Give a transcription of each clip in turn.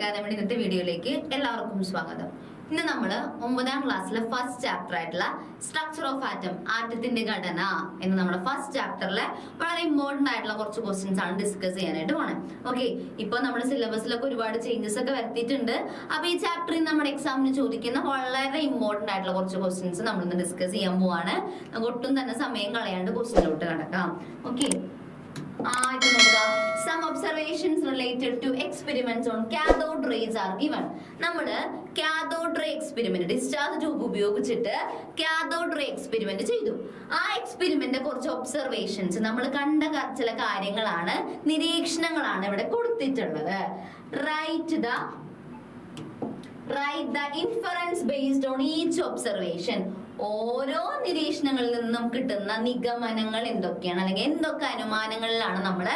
അക്കാദമിയുടെ ഇന്നത്തെ വീഡിയോയിലേക്ക് എല്ലാവർക്കും സ്വാഗതം. ഇന്ന് നമ്മൾ 9ാം ക്ലാസ്സിലെ ഫസ്റ്റ് ചാപ്റ്റർ ആയിട്ടുള്ള സ്ട്രക്ചർ ഓഫ് ആറ്റം, ആറ്റത്തിന്റെ ഘടന എന്ന നമ്മുടെ ഫസ്റ്റ് ചാപ്റ്ററിലെ വളരെ ഇമ്പോർട്ടന്റ് ആയിട്ടുള്ള കുറച്ച് ക്വസ്റ്റ്യൻസ് ആണ് ഡിസ്കസ് ചെയ്യാനായിട്ട് പോണത്. ഓക്കെ, ഇപ്പൊ നമ്മുടെ സിലബസിലൊക്കെ ഒരുപാട് ചേഞ്ചസ് ഒക്കെ വരുത്തിയിട്ടുണ്ട്. അപ്പൊ ഈ ചാപ്റ്ററിൽ നമ്മുടെ എക്സാമിന് ചോദിക്കുന്ന വളരെ ഇമ്പോർട്ടന്റ് ആയിട്ടുള്ള കുറച്ച് ക്വസ്റ്റ്യൻസ് നമ്മൾ ഇന്ന് ഡിസ്കസ് ചെയ്യാൻ പോവാണ്. നമുക്ക് ഒട്ടും തന്നെ സമയം കളയാണ്ട് ക്വസ്റ്റ്യനിലോട്ട് കടക്കാം. Okay, some observations related to experiments on cathode rays are given. നമ്മള് cathode ray experiment discharge tube ഉപയോഗിച്ചിട്ട് കാഥോഡ് റേ എക്സ്പെരിമെന്റ് ചെയ്തു. ആ എക്സ്പെരിമെന്റ് കുറച്ച് ഒബ്സർവേഷൻസ് നമ്മൾ കണ്ട ചില കാര്യങ്ങളാണ്, നിരീക്ഷണങ്ങളാണ് ഇവിടെ കൊടുത്തിട്ടുള്ളത്. Right the inference based on each observation. ഓരോ നിരീക്ഷണങ്ങളിൽ നിന്നും കിട്ടുന്ന നിഗമനങ്ങൾ എന്തൊക്കെയാണ്, അല്ലെങ്കിൽ എന്തൊക്കെ അനുമാനങ്ങളിലാണ് നമ്മൾ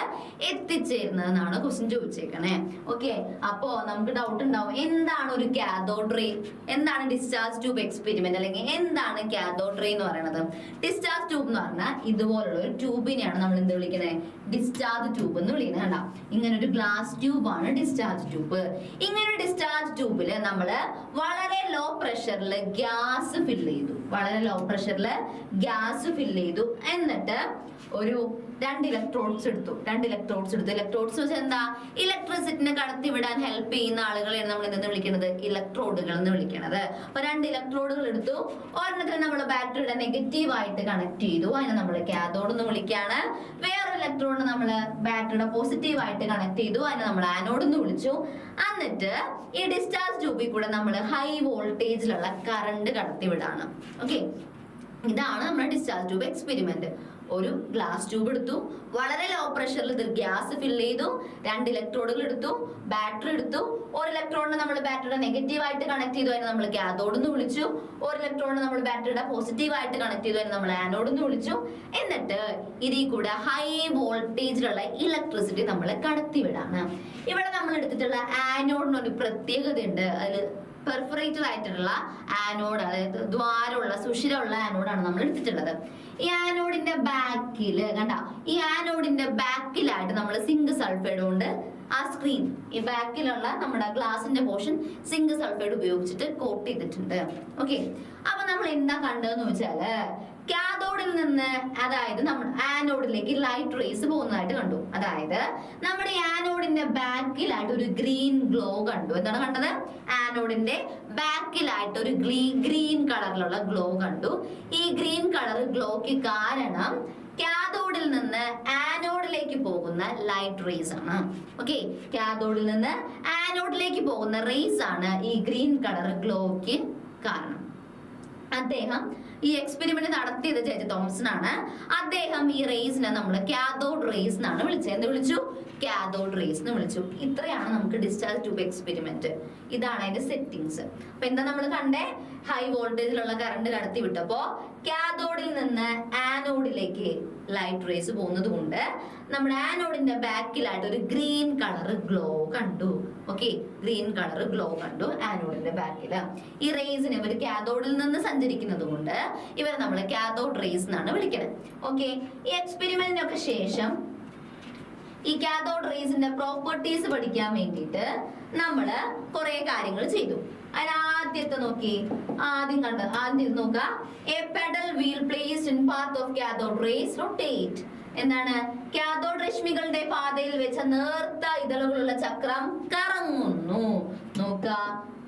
എത്തിച്ചേരുന്നത് എന്നാണ് ക്വസ്റ്റ്യൻ ചോദിച്ചേക്കണേ. ഓക്കെ, അപ്പോ നമുക്ക് ഡൗട്ട് ഉണ്ടാവും, എന്താണ് ഒരു കാഥോഡ് റേ, എന്താണ് ഡിസ്ചാർജ് ട്യൂബ് എക്സ്പെരിമെന്റ്, അല്ലെങ്കിൽ എന്താണ് കാഥോഡ് റേ എന്ന് പറയുന്നത്? ഡിസ്ചാർജ് ട്യൂബ് എന്ന് പറഞ്ഞാൽ ഇതുപോലുള്ള ഒരു ട്യൂബിനെയാണ് നമ്മൾ എന്ത് വിളിക്കുന്നത്? ഡിസ്ചാർജ് ട്യൂബ് എന്ന് വിളിക്കുന്നത്. കണ്ടാ, ഇങ്ങനെ ഒരു ഗ്ലാസ് ട്യൂബ് ആണ് ഡിസ്ചാർജ് ട്യൂബ്. ഇങ്ങനെ ഒരു ഡിസ്ചാർജ് ട്യൂബില് നമ്മള് വളരെ ലോ പ്രഷറിൽ ഗ്യാസ് ഫില്ല് ചെയ്തു. വളരെ ലോ പ്രഷറിൽ ഗ്യാസ് ഫില്ല് ചെയ്തു. എന്നിട്ട് ഒരു രണ്ട് ഇലക്ട്രോഡ്സ് എടുത്തു. ഇലക്ട്രോഡ്സ് വെച്ചാൽ എന്താ? ഇലക്ട്രിസിറ്റിനെ കടത്തിവിടാൻ ഹെൽപ്പ് ചെയ്യുന്ന ആളുകളെയാണ് നമ്മൾ എന്തെന്ന് വിളിക്കുന്നത്? ഇലക്ട്രോഡുകൾ എന്ന് വിളിക്കുന്നത്. അപ്പൊ രണ്ട് ഇലക്ട്രോഡുകൾ എടുത്തു. ഒരെണ്ണത്തിൽ നമ്മൾ ബാറ്ററിയുടെ നെഗറ്റീവ് ആയിട്ട് കണക്ട് ചെയ്തു, അതിനെ നമ്മൾ കാഥോഡ് എന്ന് വിളിക്കുകയാണ്. വേറൊരു ഇലക്ട്രോഡ് നമ്മൾ ബാറ്ററിയുടെ പോസിറ്റീവ് ആയിട്ട് കണക്ട് ചെയ്തു, അതിനെ നമ്മൾ ആനോഡ് എന്ന് വിളിച്ചു. എന്നിട്ട് ഈ ഡിസ്ചാർജ് ട്യൂബിൽ കൂടെ നമ്മൾ ഹൈ വോൾട്ടേജിലുള്ള കറണ്ട് കടത്തിവിടാണ്. ഓക്കെ, ഇതാണ് നമ്മുടെ ഡിസ്ചാർജ് ട്യൂബ് എക്സ്പെരിമെന്റ്. ഒരു ഗ്ലാസ് ട്യൂബ് എടുത്തു, വളരെ ലോ പ്രഷറിൽ ഇത് ഗ്യാസ് ഫില്ല് ചെയ്തു, രണ്ട് ഇലക്ട്രോഡുകൾ എടുത്തു, ബാറ്ററി എടുത്തു. ഒരു ഇലക്ട്രോണിനെ നമ്മൾ ബാറ്ററിയുടെ നെഗറ്റീവ് ആയിട്ട് കണക്ട് ചെയ്തു, അതിനെ നമ്മൾ കാഥോഡ് എന്ന് വിളിച്ചു. ഒരു ഇലക്ട്രോണിനെ നമ്മൾ ബാറ്ററിയുടെ പോസിറ്റീവ് ആയിട്ട് കണക്ട് ചെയ്തു, അതിനെ നമ്മൾ ആനോഡ് എന്ന് വിളിച്ചു. എന്നിട്ട് ഇതിൽ കൂടെ ഹൈ വോൾട്ടേജിലുള്ള ഇലക്ട്രിസിറ്റി നമ്മൾ കടത്തിവിടാണ്. ഇവിടെ നമ്മൾ എടുത്തിട്ടുള്ള ആനോഡിന് ഒരു പ്രത്യേകത ഉണ്ട്. അതിൽ പെർഫറേറ്റഡ് ആയിട്ടുള്ള ആനോഡ്, അതായത് ദ്വാരമുള്ള സുഷിരമുള്ള ആനോഡാണ് നമ്മൾ എടുത്തിട്ടുള്ളത്. ഈ ആനോഡിന്റെ ബാക്കില് കണ്ട, ഈ ആനോഡിന്റെ ബാക്കിലായിട്ട് നമ്മൾ സിങ്ക് സൾഫൈഡ് കൊണ്ട് ആ സ്ക്രീൻ, ഈ ബാക്കിലുള്ള നമ്മുടെ ഗ്ലാസിന്റെ പോർഷൻ സിങ്ക് സൾഫൈഡ് ഉപയോഗിച്ചിട്ട് കോട്ട് ചെയ്തിട്ടുണ്ട്. ഓക്കെ, അപ്പൊ നമ്മൾ എന്താ കണ്ടതെന്ന് വെച്ചാല് കാഥോഡിൽ നിന്ന്, അതായത് നമ്മൾ ആനോഡിലേക്ക് ലൈറ്റ് റേസ് പോകുന്നതായിട്ട് കണ്ടു. അതായത് നമ്മുടെ ആനോഡിന്റെ ബാക്കിലായിട്ട് ഒരു ഗ്രീൻ ഗ്ലോ കണ്ടു. എന്താണ് കണ്ടത്? ആനോഡിന്റെ ബാക്കിലായിട്ട് ഒരു ഗ്രീൻ കളറിലുള്ള ഗ്ലോ കണ്ടു. ഈ ഗ്രീൻ കളർ ഗ്ലോയ്ക്ക് കാരണം കാഥോഡിൽ നിന്ന് ആനോഡിലേക്ക് പോകുന്ന ലൈറ്റ് റേസ് ആണ്. ഓക്കെ, കാഥോഡിൽ നിന്ന് ആനോഡിലേക്ക് പോകുന്ന റേസ് ആണ് ഈ ഗ്രീൻ കളർ ഗ്ലോയ്ക്ക് കാരണം. അദ്ദേഹം ഈ എക്സ്പെരിമെന്റ് നടത്തിയത് ജെ തോമസൺ ആണ്. അദ്ദേഹം ഈ റേസിനെ നമ്മൾ കാഥോഡ് റേസ് എന്നാണ് വിളിച്ചത്. എന്ത് വിളിച്ചു? കാഥോഡ് റേസ് എന്ന് വിളിച്ചു. ഇത്രയാണ് നമുക്ക് ഡിസ്ചാർജ് ട്യൂബ് എക്സ്പെരിമെന്റ്. ഇതാണ് അതിന്റെ സെറ്റിങ്സ്. അപ്പൊ എന്താ നമ്മൾ കണ്ടേ? ഹൈ വോൾട്ടേജിലുള്ള കറണ്ട് കടത്തി വിട്ടപ്പോ കാഥോഡിൽ നിന്ന് ആനോഡിലേക്ക് ലൈറ്റ് റേസ് പോകുന്നത് കൊണ്ട് നമ്മുടെ ആനോഡിന്റെ ബാക്കിലായിട്ട് ഒരു ഗ്രീൻ കളർ ഗ്ലോ കണ്ടു. ഓക്കെ, ഗ്രീൻ കളർ ഗ്ലോ കണ്ടു ആനോഡിന്റെ ബാക്കില്. ഈ റേസിന് ഇവർ കാഥോഡിൽ നിന്ന് സഞ്ചരിക്കുന്നത് കൊണ്ട് ഇവരെ നമ്മൾ കാഥോഡ് റേസ് എന്നാണ് വിളിക്കുന്നത്. ഓക്കെ, ഈ എക്സ്പെരിമെന്റിനൊക്കെ ശേഷം ഈ കാഥോഡ് റേസിന്റെ പ്രോപ്പർട്ടീസ് പഠിക്കാൻ വേണ്ടിയിട്ട് നമ്മള് കുറെ കാര്യങ്ങൾ ചെയ്തു. അതിനാദ്യത്തെ നോക്കി, ആദ്യം നോക്ക, A pedal wheel placed in path of cathode rays rotate. എന്താണ്? കാഥോഡ് രശ്മികളുടെ പാതയിൽ വെച്ച നേർത്ത ഇതളുകളുള്ള ചക്രം കറങ്ങുന്നു. നോക്ക,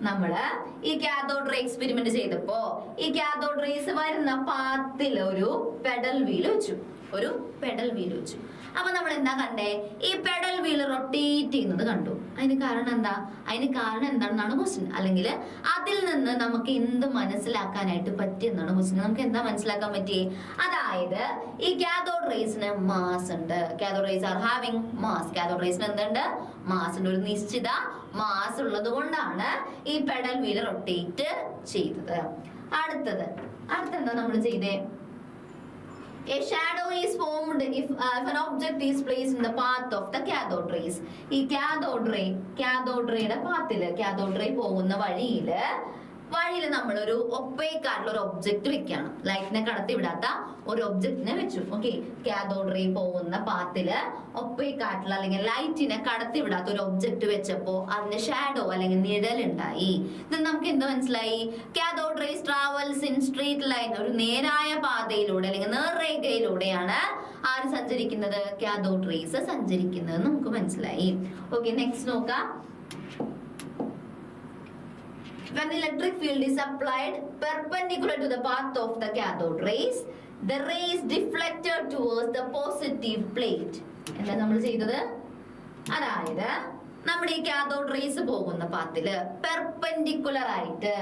നമ്മള് ഈ കാഥോഡ് റേ എക്സ്പെരിമെന്റ് ചെയ്തപ്പോ ഈ കാഥോഡ് റേസ് വരുന്ന പാത്തിൽ ഒരു പെഡൽ വീൽ വെച്ചു. അപ്പൊ നമ്മൾ എന്താ കണ്ടേ? ഈ പെഡൽ വീൽ റൊട്ടേറ്റ് ചെയ്യുന്നത് കണ്ടു. അതിന് കാരണം എന്താ? എന്താണെന്നാണ് ക്വസ്റ്റ്യൻ. അല്ലെങ്കിൽ അതിൽ നിന്ന് നമുക്ക് എന്ത് മനസ്സിലാക്കാനായിട്ട് പറ്റിയെന്നാണ് ക്വസ്റ്റ്യൻ. നമുക്ക് എന്താ മനസ്സിലാക്കാൻ പറ്റി? അതായത് ഈ കാഥോഡ് റേസിന് മാസ് ഉണ്ട്. Cathode rays are having mass. Cathode റേസിന് എന്തുണ്ട്? മാസ് ഉണ്ട്. ഒരു നിശ്ചിത മാസ് ഉള്ളത് കൊണ്ടാണ് ഈ പെഡൽ വീൽ റൊട്ടേറ്റ് ചെയ്തത്. അടുത്തെന്താ നമ്മൾ ചെയ്തേ? A shadow is formed if an object is placed in the path of the cathode rays. ഈ കാഥോഡ് റേയുടെ പാത്തില്, കാഥോഡ് റേ പോകുന്ന വഴിയില് വഴിയിൽ നമ്മളൊരു ഒപ്പേക്ക് ആയിട്ടുള്ള ഒരു ഒബ്ജക്റ്റ് വെക്കുകയാണ്. ലൈറ്റിനെ കടത്തി വിടാത്ത ഒരു ഒബ്ജക്റ്റിനെ വെച്ചു. ഓക്കെ, കാഥോഡ് റേ പോകുന്ന പാത്തില് ഒപ്പേക്ക് ആയിട്ടുള്ള അല്ലെങ്കിൽ ലൈറ്റിനെ കടത്തി വിടാത്ത ഒരു ഒബ്ജക്റ്റ് വെച്ചപ്പോ അതിന് ഷാഡോ അല്ലെങ്കിൽ നിഴൽ ഉണ്ടായി. ഇത് നമുക്ക് എന്ത് മനസ്സിലായി? Cathode rays travels in straight line, ഒരു നേരായ പാതയിലൂടെ അല്ലെങ്കിൽ നേർരേഖയിലൂടെയാണ് ആര് സഞ്ചരിക്കുന്നത്? കാഥോഡ് റേസ് സഞ്ചരിക്കുന്നത് നമുക്ക് മനസ്സിലായി. ഓക്കെ, നെക്സ്റ്റ് നോക്കാം. When the electric field is applied perpendicular to the path of the cathode rays, the rays deflected towards the positive plate. എന്താ നമ്മൾ ചെയ്തത്? അതായത് നമ്മുടെ ഈ കാഥോഡ് റേസ് പോകുന്ന പാത്തില് പെർപെൻഡിക്കുലർ ആയിട്ട്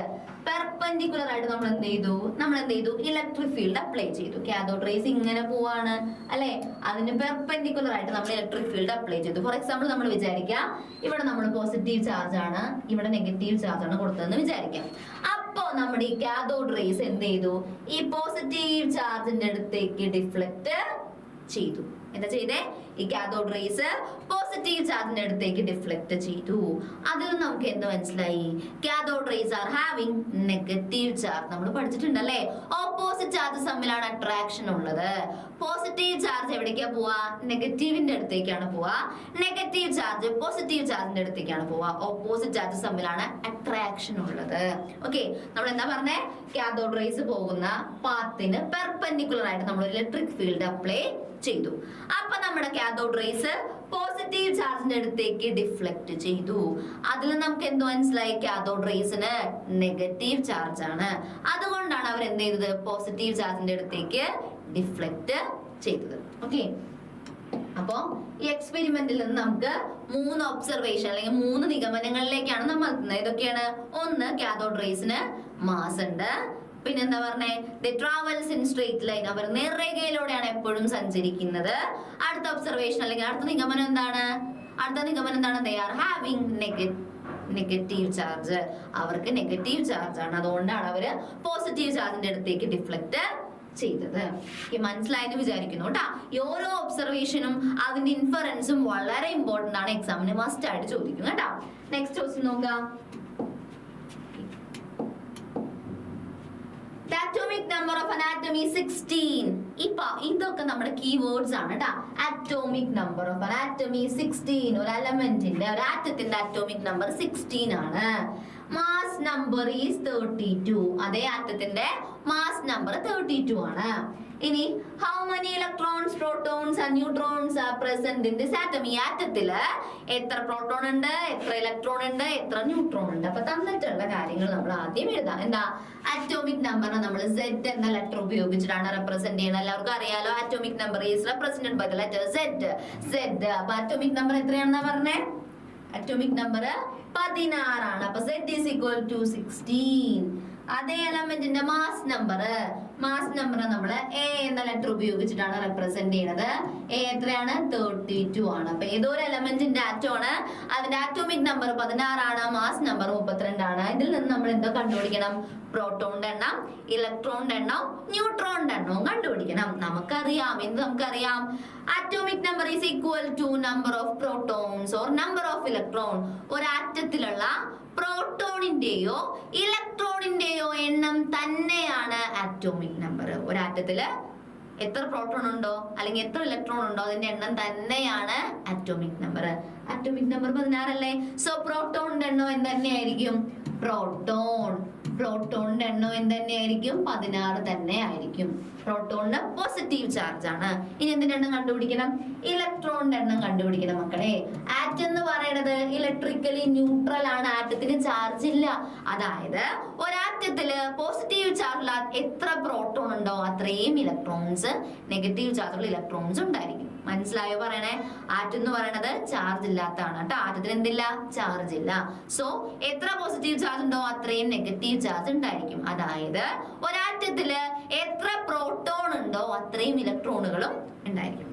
നമ്മൾ എന്ത് ചെയ്തു? ഇലക്ട്രിക് ഫീൽഡ് അപ്ലൈ ചെയ്തു. കാഥോഡ് റേസ് ഇങ്ങനെ പോവാണ് അല്ലെ, അതിന് പെർപെൻഡിക്കുലർ ആയിട്ട് നമ്മൾ ഇലക്ട്രിക് ഫീൽഡ് അപ്ലൈ ചെയ്തു. ഫോർ എക്സാമ്പിൾ നമ്മൾ വിചാരിക്കാം ഇവിടെ നമ്മൾ പോസിറ്റീവ് ചാർജ് ആണ്, ഇവിടെ നെഗറ്റീവ് ചാർജ് ആണ് കൊടുത്തതെന്ന് വിചാരിക്കാം. അപ്പോ നമ്മുടെ ഈ കാഥോഡ് റേസ് എന്ത് ചെയ്തു? ഈ പോസിറ്റീവ് ചാർജിന്റെ അടുത്തേക്ക് ഡിഫ്ലക്ട് ചെയ്തു. എന്താ ചെയ്തേ? ഈ കാഥോഡ് റേസ് പോസിറ്റീവ് ചാർജിന്റെ അടുത്തേക്ക് ഡിഫ്ലക്ട് ചെയ്തു. അതിൽ നമുക്ക് എന്ത് മനസ്സിലായി? Cathode rays are having negative charge. നമ്മൾ പഠിച്ചിട്ടുണ്ടല്ലേ, ഓപ്പോസിറ്റ് ചാർജസ് തമ്മിലാണ് അട്രാക്ഷൻ ഉള്ളത്. പോസിറ്റീവ് ചാർജ് എവിടേക്കാ പോവാ? നെഗറ്റീവിന്റെ അടുത്തേക്കാണ് പോവാ. നെഗറ്റീവ് ചാർജ് പോസിറ്റീവ് ചാർജിന്റെ അടുത്തേക്കാണ് പോവാ. ഓപ്പോസിറ്റ് ചാർജസ് തമ്മിലാണ് അട്രാക്ഷൻ ഉള്ളത്. ഓക്കെ, നമ്മൾ എന്താ പറഞ്ഞേ? കാഥോഡ് റേസ് പോകുന്ന പാത്തിന് പെർപെൻഡിക്കുലർ ആയിട്ട് നമ്മൾ ഇലക്ട്രിക് ഫീൽഡ് അപ്ലൈ ചെയ്തു. അപ്പൊ നമ്മുടെ കാഥോഡ് റേസ് പോസിറ്റീവ് ചാർജിന്റെ അടുത്തേക്ക് ഡിഫ്ലക്ട് ചെയ്തു. അതിൽ നമുക്ക് എന്ത് മനസ്സിലായി? കാഥോഡ് റേസിന് നെഗറ്റീവ് ചാർജ് ആണ്. അതുകൊണ്ടാണ് അവർ എന്ത് ചെയ്തത്? പോസിറ്റീവ് ചാർജിന്റെ അടുത്തേക്ക് ഡിഫ്ലക്ട് ചെയ്തത്. ഓക്കെ, അപ്പോ ഈ എക്സ്പെരിമെന്റിൽ നിന്ന് നമുക്ക് 3 ഒബ്സർവേഷൻ അല്ലെങ്കിൽ 3 നിഗമനങ്ങളിലേക്കാണ് നമ്മൾ എത്തുന്നത്. ഏതൊക്കെയാണ്? ഒന്ന്, കാഥോഡ് റേസിന് മാസ് ഉണ്ട്. പിന്നെന്താ പറഞ്ഞേ? They travels in straight line, അവർ നേർരേഖയിലൂടെയാണ് എപ്പോഴും സഞ്ചരിക്കുന്നത്. അടുത്ത ഒബ്സർവേഷൻ അല്ലെങ്കിൽ അടുത്ത നിഗമനം എന്താണ്? They are having negative charge, അവർക്ക് നെഗറ്റീവ് ചാർജ് ആണ്. അതുകൊണ്ടാണ് അവര് പോസിറ്റീവ് ചാർജിന്റെ അടുത്തേക്ക് ഡിഫ്ലക്ട് ചെയ്തത്. മനസ്സിലായെന്ന് വിചാരിക്കുന്നു കേട്ടാ. ഈ ഓരോ ഒബ്സർവേഷനും അതിന്റെ ഇൻഫറൻസും വളരെ ഇമ്പോർട്ടന്റ് ആണ്, എക്സാമിന് മസ്റ്റ് ആയിട്ട് ചോദിക്കും കേട്ടാ. നെക്സ്റ്റ് ക്വസ്റ്റ്യൻ നോക്കാം. The atomic number of an atom is 16. ഇതൊക്കെ നമ്മുടെ കീവേഡ്സ് ആണ് കേട്ടാ. Atomic number of an atom is 16. ഒരു എലമെന്റിന്റെ, ഒരു ആറ്റത്തിന്റെ അറ്റോമിക് നമ്പർ 16 ആണ്. Mass number is 32. അതേ ആറ്റത്തിന്റെ മാസ് നമ്പർ 32 ആണ്. ഇനി how many electrons, protons and neutrons are present in this atom? ഈ ആറ്റത്തില് എത്ര പ്രോട്ടോൺ ഉണ്ട്, എത്ര ഇലക്ട്രോൺ ഉണ്ട്, എത്ര ന്യൂട്രോൺ ഉണ്ട്? അപ്പൊ തന്നിട്ടുള്ള കാര്യങ്ങൾ നമ്മൾ ആദ്യം എഴുതാം. എന്താ? അറ്റോമിക് നമ്പറിനെ നമ്മൾ Z എന്ന ലെറ്റർ ഉപയോഗിച്ചിട്ടാണ് റെപ്രസെന്റ് ചെയ്യുന്നത്. എല്ലാവർക്കും അറിയാലോ, atomic number is represented by the letter Z. അപ്പൊ അറ്റോമിക് നമ്പർ എത്രയാണെന്നാ പറഞ്ഞേ? അറ്റോമിക് നമ്പർ 16 ആണ്. അപ്പൊ Z is equal to 16. അതേ എലമെന്റിന്റെ മാസ് നമ്പർ നമ്മൾ A എന്ന ലെറ്റർ ഉപയോഗിച്ചിട്ടാണ് റെപ്രസെന്റ് ചെയ്യുന്നത്. A എത്രയാണ്? 32 ആണ്. അപ്പൊ ഏതൊരു എലമെന്റിന്റെ ആറ്റം ആണ്, അതിന്റെ ആറ്റോമിക് നമ്പർ 16 ആണ്, മാസ് നമ്പർ 32 ആണ്. ഇതിൽ നിന്ന് നമ്മൾ എന്തോ കണ്ടുപിടിക്കണം? പ്രോട്ടോണിന്റെ എണ്ണം, ഇലക്ട്രോണിന്റെ എണ്ണം, ന്യൂട്രോണിന്റെ എണ്ണവും കണ്ടുപിടിക്കണം. നമുക്കറിയാം, atomic number is equal to number of protons or number of electron. ഒരു ആറ്റത്തിലുള്ള പ്രോട്ടോണിന്റെയോ ഇലക്ട്രോണിന്റെയോ എണ്ണം തന്നെയാണ് ആറ്റോമിക് നമ്പർ. ഒരു ആറ്റത്തില് എത്ര പ്രോട്ടോൺ ഉണ്ടോ അല്ലെങ്കിൽ എത്ര ഇലക്ട്രോൺ ഉണ്ടോ അതിന്റെ എണ്ണം തന്നെയാണ് ആറ്റോമിക് നമ്പർ. ആറ്റോമിക് നമ്പർ 16 അല്ലേ? സോ പ്രോട്ടോണിന്റെ എണ്ണം എന്ത് തന്നെയായിരിക്കും? പ്രോട്ടോണിന്റെ എണ്ണം എന്ത് തന്നെയായിരിക്കും? 16 തന്നെ ആയിരിക്കും. പ്രോട്ടോണിന് പോസിറ്റീവ് ചാർജ് ആണ്. ഇനി എന്തിന്റെ എണ്ണം കണ്ടുപിടിക്കണം? ഇലക്ട്രോണിന്റെ എണ്ണം കണ്ടുപിടിക്കണം മക്കളെ. ആറ്റം എന്ന് പറയുന്നത് ഇലക്ട്രിക്കലി ന്യൂട്രൽ ആണ്, ആറ്റത്തിന് ചാർജ് ഇല്ല. അതായത് ഒരാറ്റത്തില് പോസിറ്റീവ് ചാർജുള്ള എത്ര പ്രോട്ടോൺ ഉണ്ടോ അത്രയും ഇലക്ട്രോൺസ്, നെഗറ്റീവ് ചാർജുള്ള ഇലക്ട്രോൺസ് ഉണ്ടായിരിക്കും. മനസ്സിലായോ പറയണേ? ആറ്റം എന്ന് പറയുന്നത് ചാർജ് ഇല്ലാത്തതാണ് കേട്ടോ. ആറ്റത്തിന് എന്തില്ല? ചാർജ് ഇല്ല. സോ എത്ര പോസിറ്റീവ് ചാർജ് ഉണ്ടോ അത്രയും നെഗറ്റീവ് ചാർജ് ഉണ്ടായിരിക്കും. അതായത് ഒരാറ്റത്തില് എത്ര പ്രോട്ടോൺ ഉണ്ടോ അത്രയും ഇലക്ട്രോണുകളും ഉണ്ടായിരിക്കും.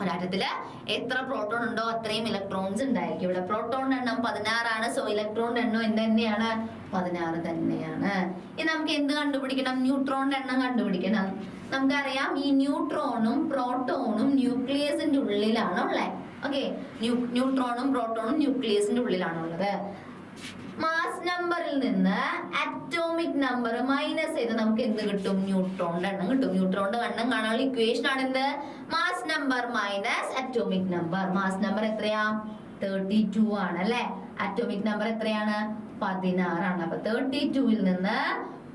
ഒരാറ്റത്തില് എത്ര പ്രോട്ടോൺ ഉണ്ടോ അത്രയും ഇലക്ട്രോൺസ് ഉണ്ടായിരിക്കും. ഇവിടെ പ്രോട്ടോണിന്റെ എണ്ണം 16 ആണ്. സോ ഇലക്ട്രോണിന്റെ എണ്ണം എന്ത് തന്നെയാണ്? 16 തന്നെയാണ്. ഇനി നമുക്ക് എന്ത് കണ്ടുപിടിക്കണം? ന്യൂട്രോണിന്റെ എണ്ണം കണ്ടുപിടിക്കണം. നമുക്കറിയാം ഈ ന്യൂട്രോണും പ്രോട്ടോണും ന്യൂക്ലിയസിന്റെ ഉള്ളിലാണ് ഉള്ളത്. ഓക്കെ, ന്യൂട്രോണും പ്രോട്ടോണും ന്യൂക്ലിയസിന്റെ ഉള്ളിലാണ് ഉള്ളത്. മാസ് മാസ് നമ്പറിൽ നിന്ന് അറ്റോമിക് നമ്പർ മൈനസ് ചെയ്ത് നമുക്ക് എന്ത് കിട്ടും? ന്യൂട്രോണിന്റെ എണ്ണം കിട്ടും. ന്യൂട്രോണിന്റെ എണ്ണം കാണാനുള്ള ഇക്വേഷൻ ആണ് എന്ത്? Mass number minus atomic number. Mass number എത്രയാ? 32 ആണ് അല്ലെ. അറ്റോമിക് നമ്പർ എത്രയാണ്? 16 ആണ്. അപ്പൊ 32ൽ നിന്ന്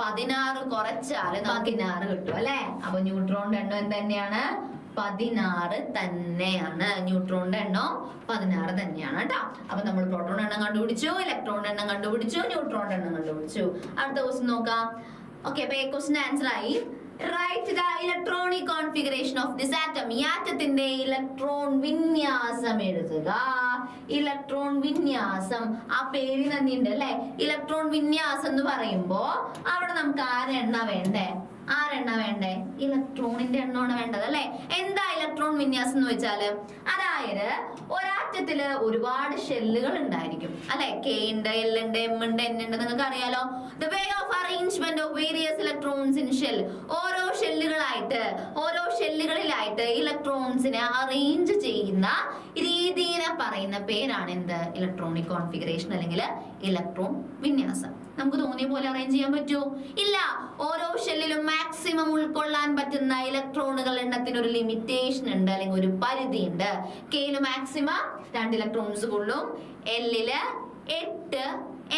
16 കുറച്ചാൽ 16 കിട്ടും അല്ലെ. അപ്പൊ ന്യൂട്രോണിന്റെ എണ്ണം എന്ത് തന്നെയാണ്? 16 തന്നെയാണ്. ന്യൂട്രോണിന്റെ എണ്ണം 16 തന്നെയാണ് കേട്ടോ. അപ്പൊ നമ്മൾ പ്രോട്ടോൺ എണ്ണം കണ്ടുപിടിച്ചു, ഇലക്ട്രോണിന്റെ എണ്ണം കണ്ടുപിടിച്ചു, ന്യൂട്രോണിന്റെ എണ്ണം കണ്ടുപിടിച്ചു. അടുത്ത ക്വസ്റ്റ്യൻ നോക്കാം. ഓക്കെ, അപ്പൊ ഈ ക്വസ്റ്റ്യൻ ആൻസർ ആയി. Write the electronic configuration of this atom. ഈ ആറ്റത്തിന്റെ ഇലക്ട്രോൺ വിന്യാസം എഴുതുക. ഇലക്ട്രോൺ വിന്യാസം, ആ പേര് തന്നെ ഉണ്ട് അല്ലെ. ഇലക്ട്രോൺ വിന്യാസം എന്ന് പറയുമ്പോ അവിടെ നമുക്ക് ആരെണ്ണ വേണ്ടേ? ആരെണ്ണ വേണ്ടേ? ഇലക്ട്രോണിന്റെ എണ്ണമാണ് വേണ്ടത് അല്ലെ. എന്താ ഇലക്ട്രോൺ വിന്യാസം എന്ന് വെച്ചാല്, അതായത് ഒരാറ്റത്തില് ഒരുപാട് ഷെല്ലുകൾ ഉണ്ടായിരിക്കും അല്ലെ. കെ ഉണ്ട്, എൽ ഉണ്ട്, എം ഉണ്ട്, എൻ ഉണ്ട്, നിങ്ങൾക്ക് അറിയാലോ. The way of arrangement of various electrons in shell. ഓരോ ഷെല്ലുകളിലായിട്ട് ഇലക്ട്രോൺസിനെ അറേഞ്ച് ചെയ്യുന്ന രീതിയെ പറയുന്ന പേരാണ് എന്ത്? ഇലക്ട്രോണിക് കോൺഫിഗറേഷൻ അല്ലെങ്കിൽ ഇലക്ട്രോൺ വിന്യാസം. നമുക്ക് തോന്നിയ പോലെ അറേഞ്ച് ചെയ്യാൻ പറ്റുമോ? ഇല്ല. ഓരോ ഷെല്ലിലും മാക്സിമം ഉൾക്കൊള്ളാൻ പറ്റുന്ന ഇലക്ട്രോണുകൾ എണ്ണത്തിന് ഒരു ലിമിറ്റേഷൻ ഉണ്ട്, അല്ലെങ്കിൽ ഒരു പരിധി ഉണ്ട്. കെയില് മാക്സിമം 2 ഇലക്ട്രോൺസ് കൊള്ളും, എല്ലില് 8,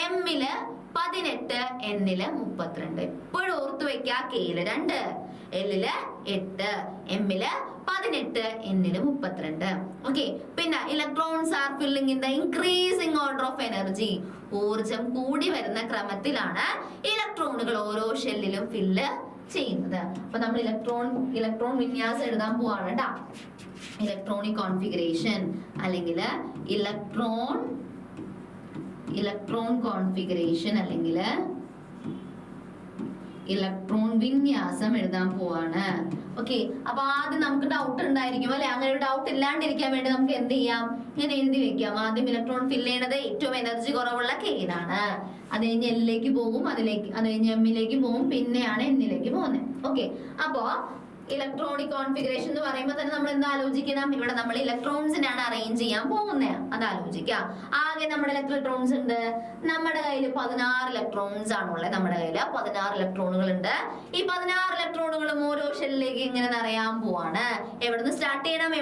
എമ്മില് 18, എന്നില് 32. എപ്പോഴും ഓർത്തു വെക്കുക, കെയില് 2, എല്ലില് 8, എമ്മില് 18, എന്നില് 32. ഓക്കെ, പിന്നെ electrons are filling in the increasing order of energy. ഊർജം കൂടി വരുന്ന ക്രമത്തിലാണ് ഇലക്ട്രോണുകൾ ഓരോ ഷെല്ലിലും ഫില്ല് ചെയ്യുന്നത്. അപ്പൊ നമ്മൾ ഇലക്ട്രോൺ വിന്യാസം എഴുതാൻ പോവാണ് കേട്ടോ. ഇലക്ട്രോണിക് കോൺഫിഗറേഷൻ അല്ലെങ്കിൽ ഇലക്ട്രോൺ കോൺഫിഗറേഷൻ അല്ലെങ്കിൽ ഇലക്ട്രോൺ വിന്യാസം എഴുതാൻ പോവാണ്. ഓക്കെ, അപ്പൊ ആദ്യം നമുക്ക് ഡൗട്ട് ഉണ്ടായിരിക്കും അല്ലെ. അങ്ങനെ ഒരു ഡൗട്ട് ഇല്ലാണ്ടിരിക്കാൻ വേണ്ടി നമുക്ക് എന്ത് ചെയ്യാം? ഇങ്ങനെ എഴുതി വെക്കാം. ആദ്യം ഇലക്ട്രോൺ ഫില്ല് ചെയ്യണത് ഏറ്റവും എനർജി കുറവുള്ള കെയിലാണ്. അത് കഴിഞ്ഞ് എല്ലിലേക്ക് പോകും, അത് കഴിഞ്ഞ് എമ്മിലേക്ക് പോകും, പിന്നെയാണ് എന്നിലേക്ക് പോകുന്നത്. ഓക്കെ, അപ്പോ ഇലക്ട്രോണിക് കോൺഫിഗറേഷൻ എന്ന് പറയുമ്പോൾ തന്നെ നമ്മൾ എന്താ ആലോചിക്കണം? ഇവിടെ നമ്മൾ ഇലക്ട്രോൺസിനാണ് അറേഞ്ച് ചെയ്യാൻ പോകുന്നത്. അത് ആലോചിക്കാം. ആകെ നമ്മുടെ എത്ര ഇലക്ട്രോൺസ് ഉണ്ട്? നമ്മുടെ കയ്യിൽ 16 ഇലക്ട്രോൺസ് ആണുള്ളത്. നമ്മുടെ കയ്യിൽ 16 ഇലക്ട്രോണുകൾ ഉണ്ട്. ഈ 16 ഇലക്ട്രോണുകളും ഓരോ ഷെല്ലിലേക്ക് ഇങ്ങനെ നിറയാൻ പോവാണ്. എവിടുന്ന് സ്റ്റാർട്ട് ചെയ്യണം?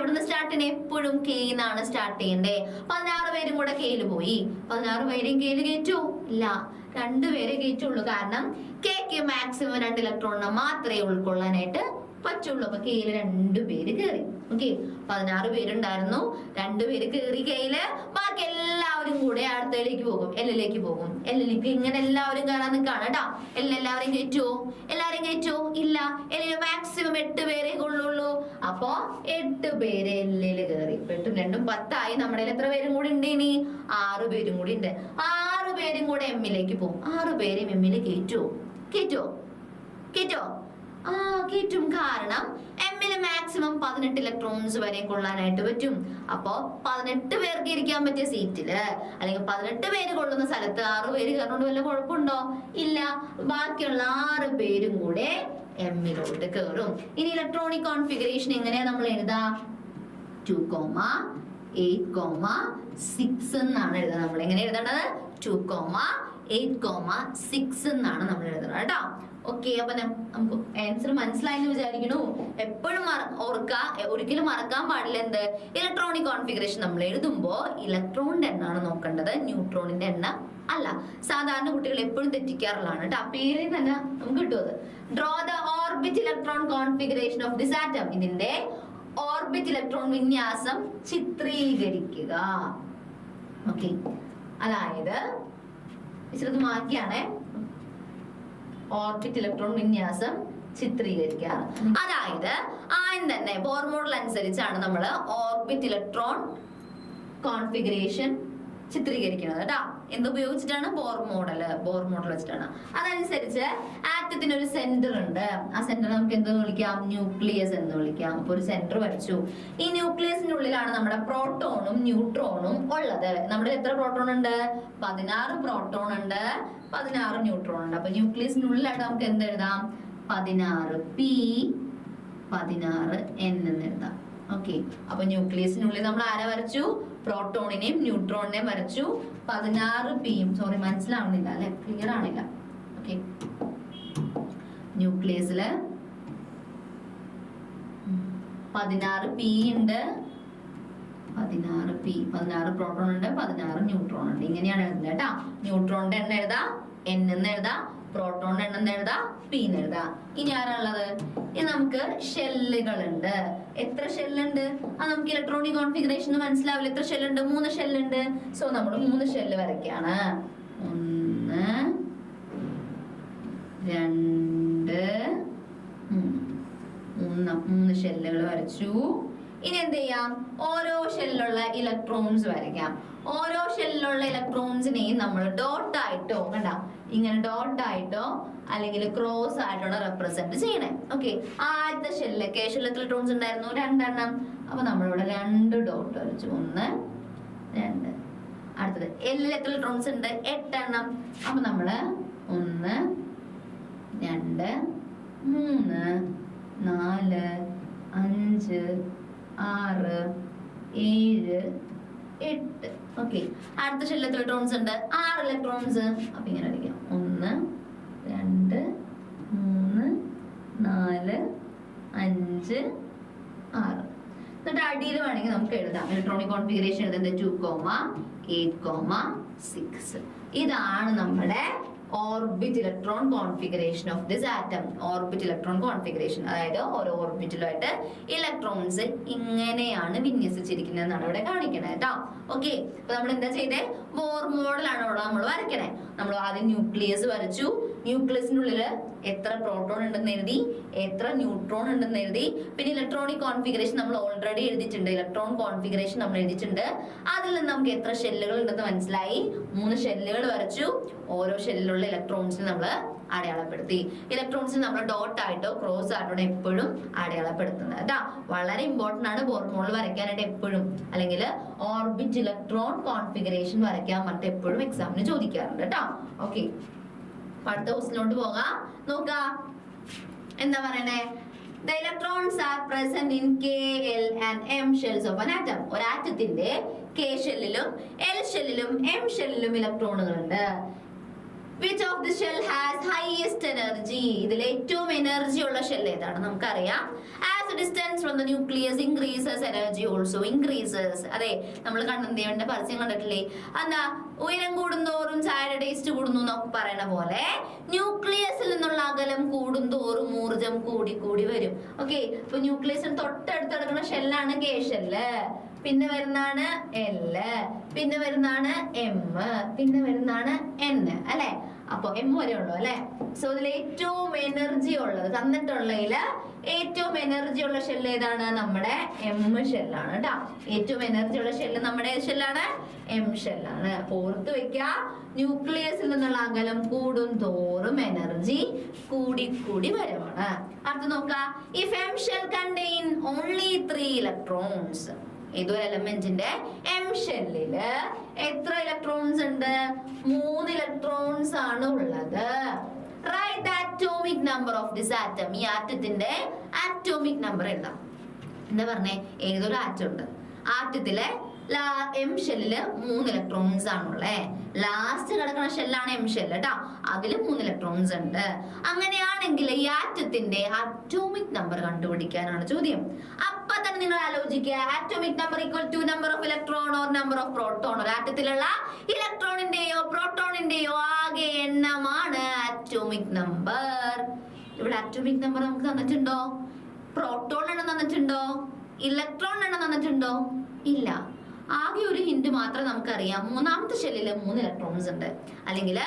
എപ്പോഴും കെയിന്നാണ് സ്റ്റാർട്ട് ചെയ്യണ്ടേ. 16 പേരും കൂടെ കെയില് പോയി. 16 പേരും കെയില് കയറ്റൂ? ഇല്ല, 2 പേരെ കയറ്റുള്ളൂ. കാരണം കെക്ക് മാക്സിമം 2 ഇലക്ട്രോണിനെ മാത്രമേ ഉൾക്കൊള്ളാനായിട്ട് പറ്റുള്ളൂ. അപ്പൊ കെയില് 2 പേര് കയറി. ഓക്കെ, 16 പേരുണ്ടായിരുന്നു, 2 പേര് കയറി കെയില്. ബാക്കി എല്ലാവരും കൂടെ അടുത്തയിലേക്ക് പോകും, എല്ലിലേക്ക് പോകും. എല്ലിലേക്ക് ഇങ്ങനെ എല്ലാവരും കയറാൻ നിൽക്കാണ് കേട്ടോ. എല്ലാവരും കയറ്റുമോ? എല്ലാവരും കയറ്റുമോ? ഇല്ല. എല്ലില് മാക്സിമം 8 പേരെ കൊള്ളുള്ളൂ. അപ്പൊ 8 പേര് എല്ലില് കയറി. 8ഉം 2ഉം 10 ആയി. നമ്മുടെ എത്ര പേരും കൂടി ഉണ്ട്? ഇനി 6 പേരും കൂടി ഉണ്ട്. 6 പേരും കൂടെ എമ്മിലേക്ക് പോകും. 6 പേരും എമ്മില് കയറ്റുമോ? കയറ്റും. കാരണം എമ്മില് മാക്സിമം 18 ഇലക്ട്രോൺസ് വരെ കൊള്ളാനായിട്ട് പറ്റും. അപ്പോ 18 പേർക്ക് ഇരിക്കാൻ പറ്റിയ സീറ്റില് അല്ലെങ്കിൽ 18 പേര് കൊള്ളുന്ന സ്ഥലത്ത് 6 പേര് കയറുകൊണ്ട് വല്ല കുഴപ്പമുണ്ടോ? ഇല്ല. ബാക്കിയുള്ള 6 പേരും കൂടെ എമ്മിലോട്ട് കയറും. ഇനി ഇലക്ട്രോണിക് കോൺഫിഗറേഷൻ എങ്ങനെയാ നമ്മൾ എഴുതാ? 2, 8, 6 എന്നാണ് എഴുതുന്നത്. നമ്മൾ എങ്ങനെ എഴുതേണ്ടത്? 2, 8, 6 എന്നാണ് നമ്മൾ എഴുതുന്നത് കേട്ടോ. ഓക്കെ, അപ്പൊ നമുക്ക് ആൻസർ മനസ്സിലായെന്ന് വിചാരിക്കണു. എപ്പോഴും ഒരിക്കലും മറക്കാൻ പാടില്ല എന്ത്? ഇലക്ട്രോണിക് കോൺഫിഗറേഷൻ നമ്മൾ എഴുതുമ്പോ ഇലക്ട്രോണിന്റെ എണ്ണാണ് നോക്കേണ്ടത്, ന്യൂട്രോണിന്റെ എണ്ണം അല്ല. സാധാരണ കുട്ടികൾ എപ്പോഴും തെറ്റിക്കാറുള്ളതാണ് കേട്ടോ. പേരിൽ തന്നെ നമുക്ക് കിട്ടും. Draw the orbit electron configuration of this atom. ഇതിന്റെ ഓർബിറ്റ് ഇലക്ട്രോൺ വിന്യാസം ചിത്രീകരിക്കുക. ഓക്കെ, അതായത് ഇച്ചിരി മാറ്റിയാണേ. ഓർബിറ്റ് ഇലക്ട്രോൺ വിന്യാസം ചിത്രീകരിക്കുക. അതായത് ആദ്യം തന്നെ ബോർ മോഡൽ അനുസരിച്ചാണ് നമ്മൾ ഓർബിറ്റ് ഇലക്ട്രോൺ കോൺഫിഗറേഷൻ ചിത്രീകരിക്കുന്നത് കേട്ടോ. എന്തുപയോഗിച്ചിട്ടാണ്? ബോർ മോഡൽ വെച്ചിട്ടാണ്. അതനുസരിച്ച് ആറ്റത്തിന് ഒരു സെന്റർ ഉണ്ട്. ആ സെന്റർ നമുക്ക് എന്ത് വിളിക്കാം? ന്യൂക്ലിയസ് എന്ന് വിളിക്കാം. അപ്പൊ ഒരു സെന്റർ വരച്ചു. ഈ ന്യൂക്ലിയസിന്റെ ഉള്ളിലാണ് നമ്മുടെ പ്രോട്ടോണും ന്യൂട്രോണും ഉള്ളത്. നമ്മുടെ എത്ര പ്രോട്ടോൺ ഉണ്ട്? 16 പ്രോട്ടോൺ ഉണ്ട്, 16 ന്യൂട്രോൺ ഉണ്ട്. അപ്പൊ ന്യൂക്ലിയസിന്റെ ഉള്ളിലായിട്ട് നമുക്ക് എന്ത് എഴുതാം? 16p 16n എന്ന് എഴുതാം. ഓക്കെ, അപ്പൊ ന്യൂക്ലിയസിനുള്ളിൽ നമ്മൾ ആരെ വരച്ചു? പ്രോട്ടോണിനെയും ന്യൂട്രോണിനെയും വരച്ചു. 16 പിയും, സോറി മനസ്സിലാവണില്ല അല്ലെ, ക്ലിയർ ആണില്ല. ഓക്കെ, ന്യൂക്ലിയസില് 16 പി ഉണ്ട്, 16 പ്രോട്ടോൺ ഉണ്ട്, 16 ന്യൂട്രോൺ ഉണ്ട്. ഇങ്ങനെയാണ് എഴുതുന്നത് കേട്ടാ. ന്യൂട്രോണിന്റെ എണ്ണം എഴുതാ, N എന്ന് എഴുതാ, പ്രോട്ടോണിന്റെ എണ്ണം എഴുതാ, P എന്ന് എഴുതാ. ഇനി ആരാളുള്ളത്? ഇനി നമുക്ക് ഷെല്ലുകൾ ഉണ്ട്. എത്ര ഷെല്ലുണ്ട്? നമുക്ക് ഇലക്ട്രോണിക് കോൺഫിഗറേഷൻ മനസ്സിലാവില്ല. എത്ര ഷെല്ലുണ്ട്? 3 ഷെല്ലുണ്ട്. സോ നമ്മൾ 3 ഷെല്ല് വരയ്ക്കാണ്. 1 2 3 ഷെല്ലുകൾ വരച്ചു. ഇനി എന്ത് ചെയ്യാം? ഓരോ ഷെല്ലിലുള്ള ഇലക്ട്രോൺസ് വരയ്ക്കാം. ഓരോ ഷെല്ലിലുള്ള ഇലക്ട്രോൺസിനെയും നമ്മൾ ഡോട്ട് ആയിട്ടോ, കണ്ട ഇങ്ങനെ ഡോട്ട് ആയിട്ടോ അല്ലെങ്കിൽ ക്രോസ് ആയിട്ടോ റെപ്രസെന്റ് ചെയ്യണേ. ഓക്കെ, ആദ്യത്തെ ഷെല്ല് കെ ഷെല്ലിൽ എത്ര ഇലക്ട്രോൺസ് ഉണ്ടായിരുന്നു? 2 എണ്ണം. അപ്പൊ നമ്മളിവിടെ 2 ഡോട്ട് വരച്ചു. 1 2. അടുത്തത് എല്ലിൽ എത്ര ഇലക്ട്രോൺസ് ഉണ്ട്? 8 എണ്ണം. അപ്പൊ നമ്മള് 1 2 3 4 5 6 7 8. ഓക്കെ, അടുത്ത ഷെല്ലിൽ എത്ര ഇലക്ട്രോൺസ് ഉണ്ട്? 6 ഇലക്ട്രോൺസ്. അപ്പൊ ഇങ്ങനെ അടിക്കാം. 1 2 3 4 5 6. എന്നിട്ട് അടിയിൽ വേണമെങ്കിൽ നമുക്ക് എഴുതാം ഇലക്ട്രോണിക് കോൺഫിഗറേഷൻ എഴുതുന്നത് 2,8,6. ഇതാണ് നമ്മുടെ orbit electron configuration of this atom. Orbit electron configuration, അതായത് ഓരോ ഓർബിറ്റിലുമായിട്ട് ഇലക്ട്രോൺസ് ഇങ്ങനെയാണ് വിന്യസിച്ചിരിക്കുന്നത് എന്നാണ് ഇവിടെ കാണിക്കണത് കേട്ടോ. ഓക്കെ, അപ്പൊ നമ്മൾ എന്താ ചെയ്തേ? ബോർ മോഡലാണ് ഇവിടെ നമ്മൾ വരയ്ക്കണേ. നമ്മൾ ആദ്യം ന്യൂക്ലിയസ് വരച്ചു. ന്യൂക്ലിയസിനുള്ളില് എത്ര പ്രോട്ടോൺ ഉണ്ടെന്ന് എഴുതി, എത്ര ന്യൂട്രോൺ ഉണ്ടെന്ന് എഴുതി. പിന്നെ ഇലക്ട്രോണിക് കോൺഫിഗറേഷൻ നമ്മൾ ഓൾറെഡി എഴുതിയിട്ടുണ്ട്. ഇലക്ട്രോൺ കോൺഫിഗറേഷൻ നമ്മൾ എഴുതിയിട്ടുണ്ട്. അതിൽ നിന്ന് നമുക്ക് എത്ര ഷെല്ലുകൾ ഉണ്ടെന്ന് മനസ്സിലായി. 3 ഷെല്ലുകൾ വരച്ചു. ഓരോ ഷെല്ലിലുള്ള ഇലക്ട്രോൺസിനെ നമ്മൾ അടയാളപ്പെടുത്തി. ഇലക്ട്രോൺസിന് നമ്മൾ ഡോട്ട് ആയിട്ടോ ക്രോസ് ആയിട്ടോ എപ്പോഴും അടയാളപ്പെടുത്തുന്നത് കേട്ടോ. വളരെ ഇമ്പോർട്ടന്റ് ആണ് ബോർ മോഡൽ വരയ്ക്കാനായിട്ട് എപ്പോഴും, അല്ലെങ്കിൽ ഓർബിറ്റ് ഇലക്ട്രോൺ കോൺഫിഗറേഷൻ വരയ്ക്കാൻ പറഞ്ഞിട്ട് എപ്പോഴും എക്സാമിന് ചോദിക്കാറുണ്ട് കേട്ടോ. ഓക്കെ, അടുത്ത ക്വസ്റ്റിലോട്ട് പോകാം. നോക്കാം എന്താ പറയണേ. The electrons are present in K, L and M shells of an atom. ഒരു ആറ്റത്തിന്റെ K ഷെല്ലിലും L ഷെല്ലിലും M ഷെല്ലിലും ഇലക്ട്രോണുകൾ ഉണ്ട്. Which of the shell has highest energy? ഇതിൽ ഏറ്റവും എനർജി ഉള്ള ഷെൽ ഏതാണ്? നമുക്കറിയാം. As the distance from the nucleus increases, energy also increases. അതെ, നമ്മൾ കണ്ണന്തേവന്റെ പരസ്യം കണ്ടിട്ടില്ലേ? എന്താ, ഉയരം കൂടുന്തോറും ചായയുടെ ടേസ്റ്റ് കൂടുന്നു എന്നൊക്കെ പറയണ പോലെ ന്യൂക്ലിയസിൽ നിന്നുള്ള അകലം കൂടുന്തോറും ഊർജം കൂടി കൂടി വരും. ഓക്കെ, ഇപ്പൊ ന്യൂക്ലിയസിന് തൊട്ടടുത്ത് കിടക്കുന്ന ഷെല്ലാണ് കെ ഷെല്ല്, പിന്നെ വരുന്നതാണ് L, പിന്നെ വരുന്നതാണ് M, പിന്നെ വരുന്നതാണ് N അല്ലെ. അപ്പൊ M വരെ ഉള്ളു അല്ലെ. സോ ഇതിൽ ഏറ്റവും എനർജി ഉള്ളത് തന്നിട്ടുള്ളതില് ഏറ്റവും എനർജി ഉള്ള ഷെല്ല് ഏതാണ്? നമ്മുടെ M ഷെല്ലാണ് കേട്ടോ. ഏറ്റവും എനർജി ഉള്ള ഷെല്ല് നമ്മുടെ ഷെല്ലാണ്, M ഷെല്ലാണ്. ഓർത്ത് വെക്ക, ന്യൂക്ലിയസിൽ നിന്നുള്ള അകലം കൂടും തോറും എനർജി കൂടി കൂടി വരുവാണ്. അടുത്ത് നോക്കാം. If M shell contain only 3 electrons, ഏതൊരു എലമെന്റിന്റെ M ഷെല്ലില് എത്ര ഇലക്ട്രോൺസ് ഉണ്ട്? 3 ഇലക്ട്രോൺസ് ആണ് ഉള്ളത്. Write the atomic number of this atom. ഈ ആറ്റത്തിന്റെ ആറ്റോമിക് നമ്പർ എഴുതാം. എന്താ പറഞ്ഞേ? ഏതൊരു ആറ്റം ഉണ്ട്, ആറ്റത്തിലെ M ഷെല്ലില് 3 ഇലക്ട്രോൺസ് ആണുള്ളേ. ലാസ്റ്റ് കിടക്കുന്ന ഷെല്ലാണ് M ഷെല്ല് കേട്ടോ. അതില് 3 ഇലക്ട്രോൺസ് ഉണ്ട്. അങ്ങനെയാണെങ്കിൽ ഈ ആറ്റത്തിന്റെ അറ്റോമിക് നമ്പർ കണ്ടുപിടിക്കാനാണ് ചോദ്യം. അപ്പൊ തന്നെ നിങ്ങൾ ആലോചിക്കുക, atomic number equal to number of electron or number of proton. ഒരു ആറ്റത്തിലുള്ള ഇലക്ട്രോണിന്റെയോ പ്രോട്ടോണിന്റെയോ ആകെ എണ്ണമാണ് ആറ്റോമിക് നമ്പർ. ഇവിടെ ആറ്റോമിക് നമ്പർ നമുക്ക് തന്നിട്ടുണ്ടോ? പ്രോട്ടോൺ എണ്ണം തന്നിട്ടുണ്ടോ? ഇലക്ട്രോൺ എണ്ണം തന്നിട്ടുണ്ടോ? ഇല്ല. ആകെ ഒരു ഹിന്റ് മാത്രം നമുക്കറിയാം. മൂന്നാമത്തെ ഷെല്ലില് 3 ഇലക്ട്രോൺസ് ഉണ്ട്, അല്ലെങ്കിൽ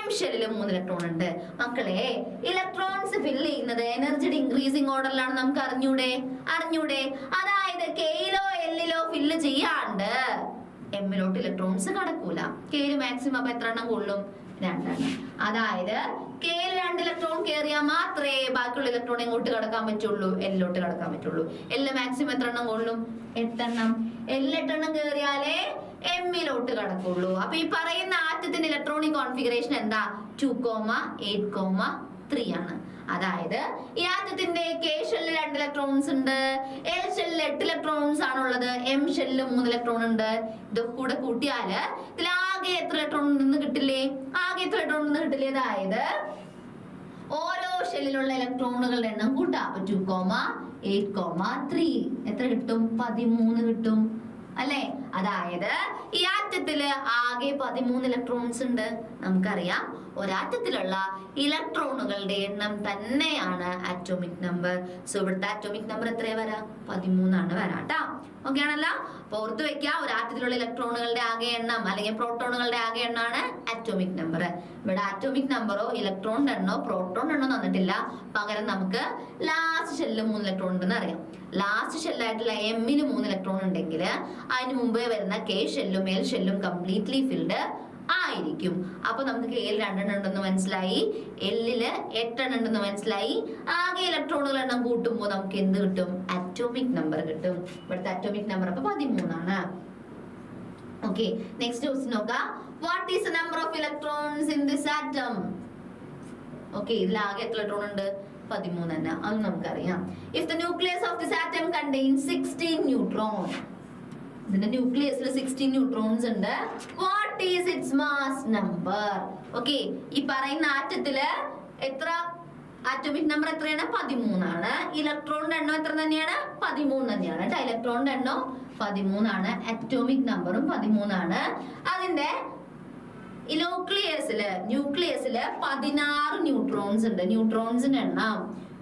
M ഷെല്ലില് 3 ഇലക്ട്രോൺ ഉണ്ട്. മക്കളെ, ഇലക്ട്രോൺസ് ഫില്ല് ചെയ്യുന്നത് എനർജിയുടെ ഇൻക്രീസിംഗ് ഓർഡറിലാണ്. നമുക്ക് അറിഞ്ഞൂടെ? അതായത് കെയിലോ എല്ലിലോ ഫില്ല് ചെയ്യാണ്ട് എമ്മിലോട്ട് ഇലക്ട്രോൺസ് കടക്കൂല. കെയിൽ മാക്സിമം അപ്പൊ എത്ര എണ്ണം കൊള്ളും? 2 എണ്ണം. അതായത് കെയിൽ 2 ഇലക്ട്രോൺ കയറിയാൽ മാത്രമേ ബാക്കിയുള്ള ഇലക്ട്രോൺ എങ്ങോട്ട് കടക്കാൻ പറ്റുള്ളൂ? എല്ലോട്ട് കടക്കാൻ പറ്റുള്ളൂ. എല്ല് മാക്സിമം എത്ര എണ്ണം കൊള്ളും? 8 എണ്ണം. എല്ല് 8 എണ്ണം കയറിയാലേ എമ്മിലോട്ട് കടക്കുള്ളൂ. അപ്പൊ ഈ പറയുന്ന ആറ്റത്തിന്റെ ഇലക്ട്രോണിക് കോൺഫിഗറേഷൻ എന്താ? 2,8,3 ആണ്. അതായത് ഈ ആറ്റത്തിന്റെ കെ ഷെല്ലിൽ 2 ഇലക്ട്രോൺസ് ഉണ്ട്, എൽ ഷെല്ലിൽ 8 ഇലക്ട്രോൺസ് ആണുള്ളത്, എം ഷെല്ലിൽ 3 ഇലക്ട്രോൺ ഉണ്ട്. ഇതൊക്കെ കൂടെ കൂട്ടിയാല് ഇതിൽ ആകെ എത്ര ഇലക്ട്രോൺ ഉണ്ടെന്ന് കിട്ടില്ലേ? ആകെ എത്ര ഇലക്ട്രോൺ ഉണ്ടെന്ന് കിട്ടില്ലേ? അതായത് ഓരോ ഷെല്ലിലുള്ള ഇലക്ട്രോണുകളുടെ എണ്ണം കൂട്ടാം. 2,8,3 എത്ര കിട്ടും? 13 കിട്ടും അല്ലെ? അതായത് ഈ ആറ്റത്തില് ആകെ 13 ഇലക്ട്രോൺസ് ഉണ്ട്. നമുക്കറിയാം ഒരാറ്റത്തിലുള്ള ഇലക്ട്രോണുകളുടെ എണ്ണം തന്നെയാണ് ആറ്റോമിക് നമ്പർ. സോ ഇവിടുത്തെ ആറ്റോമിക് നമ്പർ എത്രയാ വരാ? 13 ആണ് വരാട്ടാ. ഓക്കെ ആണല്ലോ? അപ്പൊ ഓർത്ത് വെക്കാം, ഒരാറ്റത്തിലുള്ള ഇലക്ട്രോണുകളുടെ ആകെ എണ്ണം അല്ലെങ്കിൽ പ്രോട്ടോണുകളുടെ ആകെ എണ്ണമാണ് ആറ്റോമിക് നമ്പർ. ഇവിടെ ആറ്റോമിക് നമ്പറോ ഇലക്ട്രോണിന്റെ എണ്ണോ പ്രോട്ടോണിന്റെ എണ്ണോ തന്നിട്ടില്ല. പകരം നമുക്ക് ലാസ്റ്റ് ഷെല്ലിൽ 3 ഇലക്ട്രോൺ ഉണ്ടെന്ന് അറിയാം. ലാസ്റ്റ് ഷെല്ലായിട്ടുള്ള എമ്മിന് 3 ഇലക്ട്രോൺ ഉണ്ടെങ്കിൽ അതിന് മുമ്പേ വരുന്ന കെ ഷെല്ലും എൽ ഷെല്ലും കംപ്ലീറ്റ്ലി ഫിൽഡ് ആയിരിക്കും. അപ്പൊ നമുക്ക് കെയിൽ 2 എണ്ണം ഉണ്ടെന്ന് മനസ്സിലായി, എല്ലില് 8 എണ്ണം ഉണ്ടെന്ന് മനസ്സിലായി. ആകെ ഇലക്ട്രോണുകൾ എണ്ണം കൂട്ടുമ്പോൾ നമുക്ക് എന്ത് കിട്ടും? ആറ്റോമിക് നമ്പർ കിട്ടും. ഇവിടുത്തെ ആറ്റോമിക് നമ്പർ അപ്പൊ 13 ആണ്. ഓക്കെ, നെക്സ്റ്റ് ക്വസ്റ്റ്യൻ നോക്കാം. What is the number of electrons in this atom? Okay, ഇതിൽ ആകെ എത്ര ഇലക്ട്രോൺ ഉണ്ട്? 13 തന്നെ, അത് നമുക്കറിയാം. If the nucleus of this atom contains 16 neutron, ഇതിന്റെ ന്യൂക്ലിയസിൽ 16 ന്യൂട്രോൺസ് ഉണ്ട്. What is it's mass number? Okay, ഈ പറയുന്ന ആറ്റത്തില് എത്ര ആറ്റോമിക് നമ്പർ എത്രയാണ്? 13 ആണ്. ഇലക്ട്രോണിന്റെ എണ്ണം എത്ര തന്നെയാണ്? 13 തന്നെയാണ് കേട്ടോ. ഇലക്ട്രോണിന്റെ എണ്ണം 13 ആണ്, ആറ്റോമിക് നമ്പറും 13 ആണ്. അതിന്റെ ന്യൂക്ലിയസില് 16 ന്യൂട്രോൺസ് ഉണ്ട്. ന്യൂട്രോൺസിന്റെ എണ്ണം,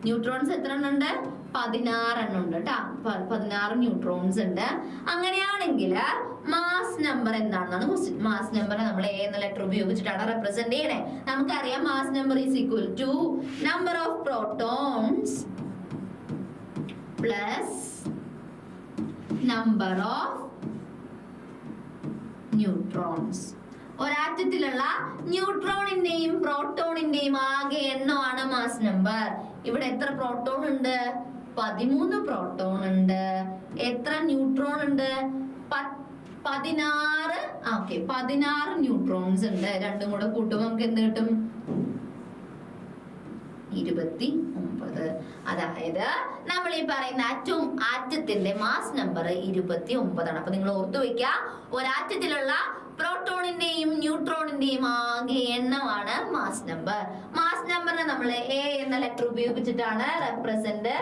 ന്യൂട്രോൺസ് എത്ര എണ്ണം ഉണ്ട്? 16 എണ്ണം ഉണ്ട് കേട്ടാ. 16 ന്യൂട്രോൺസ് ഉണ്ട്. അങ്ങനെയാണെങ്കിൽ മാസ് നമ്പർ എന്താണെന്നാണ് ക്വസ്റ്റ്യൻ. മാസ് നമ്പർ നമ്മൾ എ എന്ന ലെറ്റർ ഉപയോഗിച്ചിട്ടാണ് റെപ്രസെന്റ് ചെയ്യണേ. നമുക്കറിയാം mass number is equal to number of protons plus number of neutrons. ഒരാറ്റത്തിലുള്ള ന്യൂട്രോണിന്റെയും പ്രോട്ടോണിന്റെയും ആകെ എണ്ണമാണ് മാസ് നമ്പർ. ഇവിടെ എത്ര പ്രോട്ടോൺ ഉണ്ട്? 13 പ്രോട്ടോൺ ഉണ്ട്. എത്ര ന്യൂട്രോൺ ഉണ്ട്? 16 ന്യൂട്രോൺസ് ഉണ്ട്. രണ്ടും കൂടെ കൂട്ടുമ്പോൾ നമുക്ക് എന്ത് കിട്ടും? 29. അതായത് നമ്മൾ ഈ പറയുന്ന ആറ്റത്തിന്റെ മാസ് നമ്പർ 29 ആണ്. അപ്പൊ നിങ്ങൾ ഓർത്തു വെക്കുക, ഒരാറ്റത്തിലുള്ള പ്രോട്ടോണിന്റെയും ന്യൂട്രോണിന്റെയും ആകെ എണ്ണമാണ് മാസ് നമ്പർ. മാസ് നമ്പറിനെ നമ്മൾ എ എന്ന ലെറ്റർ ഉപയോഗിച്ചിട്ടാണ് റെപ്രസെന്റ്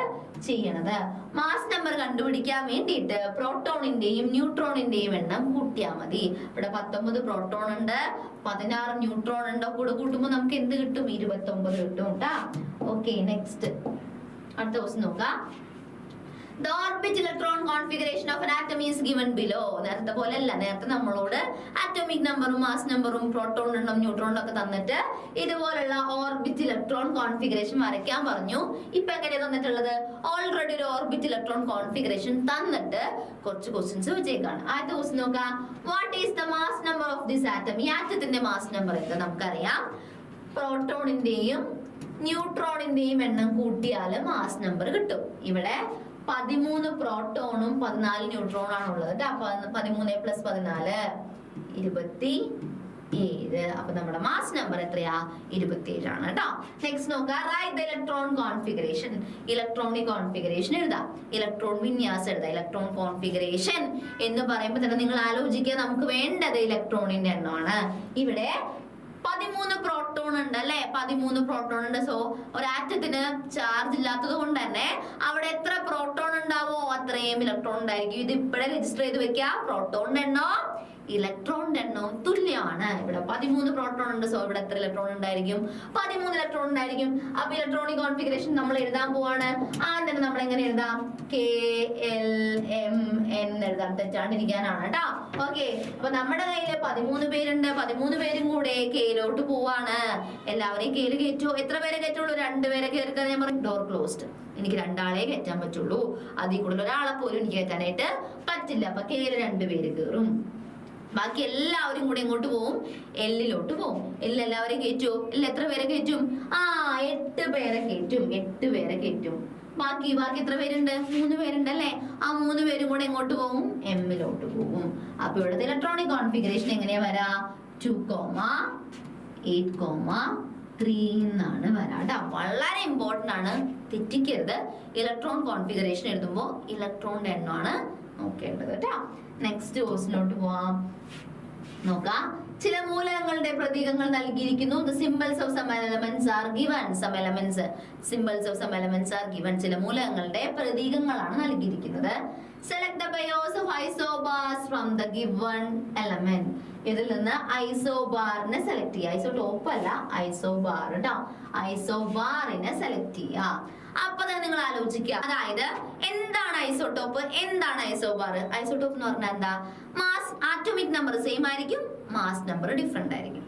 ചെയ്യണത്. മാസ് നമ്പർ കണ്ടുപിടിക്കാൻ വേണ്ടിയിട്ട് പ്രോട്ടോണിന്റെയും ന്യൂട്രോണിന്റെയും എണ്ണം കൂട്ടിയാൽ മതി. ഇവിടെ 19 പ്രോട്ടോൺ ഉണ്ട്, 16 ന്യൂട്രോൺ ഉണ്ട്. കൂടെ കൂട്ടുമ്പോൾ നമുക്ക് എന്ത് കിട്ടും? 29 കിട്ടും കേട്ടാ. ഓക്കെ, നെക്സ്റ്റ് അടുത്ത ക്വസ്റ്റ്യൻ നോക്കാം. The orbital electron configuration of an atom is given below. നേരത്തെ പോലെ അല്ല, നേരത്തെ നമ്മളോട് ആറ്റോമിക് നമ്പറും മാസ് നമ്പറും പ്രോട്ടോൺ എണ്ണം ന്യൂട്രോൺ ഒക്കെ തന്നിട്ട് ഇതുപോലുള്ള ഓർബിറ്റ് ഇലക്ട്രോൺ കോൺഫിഗറേഷൻ വരയ്ക്കാൻ പറഞ്ഞു. ഇപ്പൊ എങ്ങനെയാ തന്നിട്ടുള്ളത്? ഓൾറെഡി ഒരു ഓർബിറ്റ് ഇലക്ട്രോൺ കോൺഫിഗറേഷൻ തന്നിട്ട് കുറച്ച് ക്വസ്റ്റ്യൻസ് വെച്ചേക്കാണ്. ആദ്യത്തെ ക്വസ്റ്റ്യൻ നോക്കാം. What is the mass number of this atom? ഈ ആറ്റത്തിന്റെ മാസ് നമ്പർ എന്താ? നമുക്കറിയാം, പ്രോട്ടോണിന്റെയും ന്യൂട്രോണിന്റെയും എണ്ണം കൂട്ടിയാൽ മാസ് നമ്പർ കിട്ടും. ഇവിടെ 13 പ്രോട്ടോണും 14 ന്യൂട്രോൺ ആണുള്ളത് കേട്ടോ. 13 + 14 27. അപ്പൊ നമ്മുടെ മാസ് നമ്പർ എത്രയാ? 27 ആണ് കേട്ടോ. നെക്സ്റ്റ് നോക്കാം. Write the electron configuration. Electronic configuration എഴുതാം, ഇലക്ട്രോൺ വിന്യാസം എഴുതാം. ഇലക്ട്രോൺ കോൺഫിഗറേഷൻ എന്ന് പറയുമ്പോൾ തന്നെ നിങ്ങൾ ആലോചിക്കുക, നമുക്ക് വേണ്ടത് ഇലക്ട്രോണിന്റെ എണ്ണമാണ്. ഇവിടെ 13 പ്രോട്ടോൺ ഉണ്ട് അല്ലെ? 13 പ്രോട്ടോൺ ഉണ്ട്. സോ ഒരാറ്റത്തിന് ചാർജ് ഇല്ലാത്തത് കൊണ്ട് തന്നെ അവിടെ എത്ര പ്രോട്ടോൺ ഉണ്ടാവോ അത്രയും ഇലക്ട്രോൺ ഉണ്ടായിരിക്കും. ഇത് ഇപ്പോഴേ രജിസ്റ്റർ ചെയ്ത് വെക്കുക. പ്രോട്ടോണിന്റെ എണ്ണോ ഇലക്ട്രോണിന്റെ എണ്ണവും തുല്യമാണ്. ഇവിടെ 13 പ്രോട്ടോൺ ഉണ്ട്. സോ ഇവിടെ എത്ര ഇലക്ട്രോൺ ഉണ്ടായിരിക്കും? 13 ഇലക്ട്രോൺ ഉണ്ടായിരിക്കും. അപ്പൊ ഇലക്ട്രോണിക് കോൺഫിഗറേഷൻ നമ്മൾ എഴുതാൻ പോവാണ്. ആദ്യം നമ്മൾ എങ്ങനെ എഴുതാം? KLMN എഴുതാം, തെറ്റാണ്ടിരിക്കാനാണ് കേട്ടോ. ഓക്കെ, അപ്പൊ നമ്മുടെ കയ്യില് 13 പേരുണ്ട്. 13 പേരും കൂടെ കെയിലോട്ട് പോവാണ്. എല്ലാവരെയും കെയിൽ കയറ്റോ? എത്ര പേരെ കയറ്റുള്ളൂ? 2 പേരെ കയറിക്കാൻ ഞാൻ പറഞ്ഞു. Door closed. എനിക്ക് 2 ആളെ കയറ്റാൻ പറ്റുള്ളൂ. അതിൽ കൂടുതൽ ഒരാളെ പോലും എനിക്ക് കയറ്റാനായിട്ട് പറ്റില്ല. അപ്പൊ കെയിൽ 2 പേര് കയറും. ബാക്കി എല്ലാവരും കൂടെ എങ്ങോട്ട് പോവും? എല്ലിലോട്ട് പോവും. എല്ലിൽ എല്ലാവരെയും കയറ്റുമോ? എല്ലിൽ എത്ര പേരെ കയറ്റും? 8 പേരെ കയറ്റും. 8 പേരെ കയറ്റും. ബാക്കി എത്ര പേരുണ്ട്? 3 പേരുണ്ട് അല്ലേ? ആ 3 പേരും കൂടെ എങ്ങോട്ട് പോകും? എമ്മിലോട്ട് പോകും. അപ്പൊ ഇവിടുത്തെ ഇലക്ട്രോണിക് കോൺഫിഗറേഷൻ എങ്ങനെയാ വരാ? 2, 8, 3 എന്നാണ് വരാം. വളരെ ഇമ്പോർട്ടന്റ് ആണ്, തെറ്റിക്കരുത്. ഇലക്ട്രോൺ കോൺഫിഗറേഷൻ എഴുതുമ്പോൾ ഇലക്ട്രോണിന്റെ എണ്ണമാണ് നോക്കേണ്ടത് കേട്ടോ. നെക്സ്റ്റ് ക്വസ്റ്റിനോട്ട് പോവാം. നോക്കാം. ചില മൂലകങ്ങളുടെ പ്രതീകങ്ങൾ നൽകിയിരിക്കുന്നു. The symbols of some elements are given. Some elements, symbols of some elements are given. ചില മൂലകങ്ങളുടെ പ്രതീകങ്ങളാണ് നൽകിയിരിക്കുന്നത്. Select the pairs of isobars from the given element. ഇതിൽ നിന്ന് ഐസോബാറിനെ സെലക്ട് ചെയ്യുക. ഐസോടോപ്പ് അല്ല, ഐസോബാർ കേട്ടോ. ഐസോബാറിനെ സെലക്ട് ചെയ്യുക. അപ്പൊ തന്നെ നിങ്ങൾ ആലോചിക്കുക, അതായത് എന്താണ് ഐസോടോപ്പ്, എന്താണ് ഐസോബാർ? ഐസോടോപ്പ് എന്ന് പറഞ്ഞാൽ എന്താ? മാസ് ആറ്റോമിക് നമ്പർ സെയിം ആയിരിക്കും, മാസ് നമ്പർ ഡിഫറെന്റ് ആയിരിക്കും.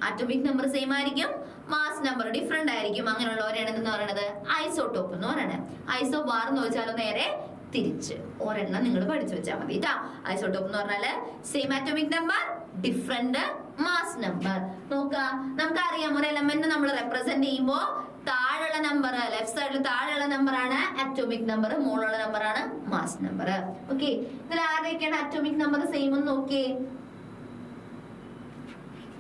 ആറ്റോമിക് നമ്പർ സെയിം ആയിരിക്കും, മാസ് നമ്പർ ഡിഫറെന്റ് ആയിരിക്കും. അങ്ങനെയുള്ളവരാണ് എന്ന് പറയുന്നത് ഐസോടോപ്പ് എന്ന് പറയുന്നത്. ഐസോബാർ എന്ന് വെച്ചാൽ നേരെ തിരിച്ച് ഒരെണ്ണം നിങ്ങൾ പഠിച്ചു വെച്ചാൽ മതി കേട്ടോ. ഐസോടോപ്പ് എന്ന് പറഞ്ഞാല് same atomic number, different mass number. നോക്കുക, നമുക്കറിയാം ഒരു എലമെന്റ് നമ്മൾ റെപ്രസെന്റ് ചെയ്യുമ്പോൾ താഴെയുള്ള നമ്പർ, ലെഫ്റ്റ് സൈഡിൽ താഴെയുള്ള നമ്പർ ആണ് അറ്റോമിക് നമ്പർ, മുകളിലുള്ള നമ്പർ ആണ് മാസ് നമ്പർ. ഓക്കെ, ഇതിൽ ആരുടെയൊക്കെയാണ് അറ്റോമിക് നമ്പർ സെയിം എന്ന് നോക്കിയേ.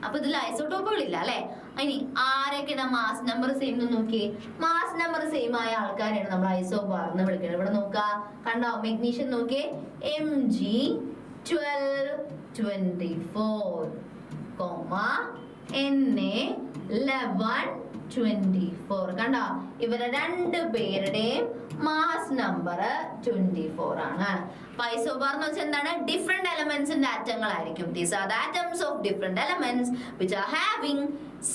അപ്പൊ ഇതിൽ ഐസോടോപ്പുകൾ ഇല്ല അല്ലെ. ഇനി ആരൊക്കെയാണ് മാസ് നമ്പർ സെയിം എന്ന് നോക്കിയേ. മാസ് നമ്പർ സെയിം ആയ ആൾക്കാരാണ് നമ്മൾ ഐസോബാർ എന്ന് വിളിക്കുന്നത്. ഇവിടെ നോക്കുക, കണ്ടോ? മെഗ്നീഷ്യം നോക്കിയേ, Mg1224, Na1124. കണ്ടോ? ഇവരെ രണ്ടു പേരുടെയും മാസ് നമ്പർ 24 ആണ്. ഐസോബാർ എന്ന് വെച്ചാൽ എന്താണ്? Different എലമെന്റ്സിന്റെ ആറ്റങ്ങളായിരിക്കും. These are the atoms of different elements which are having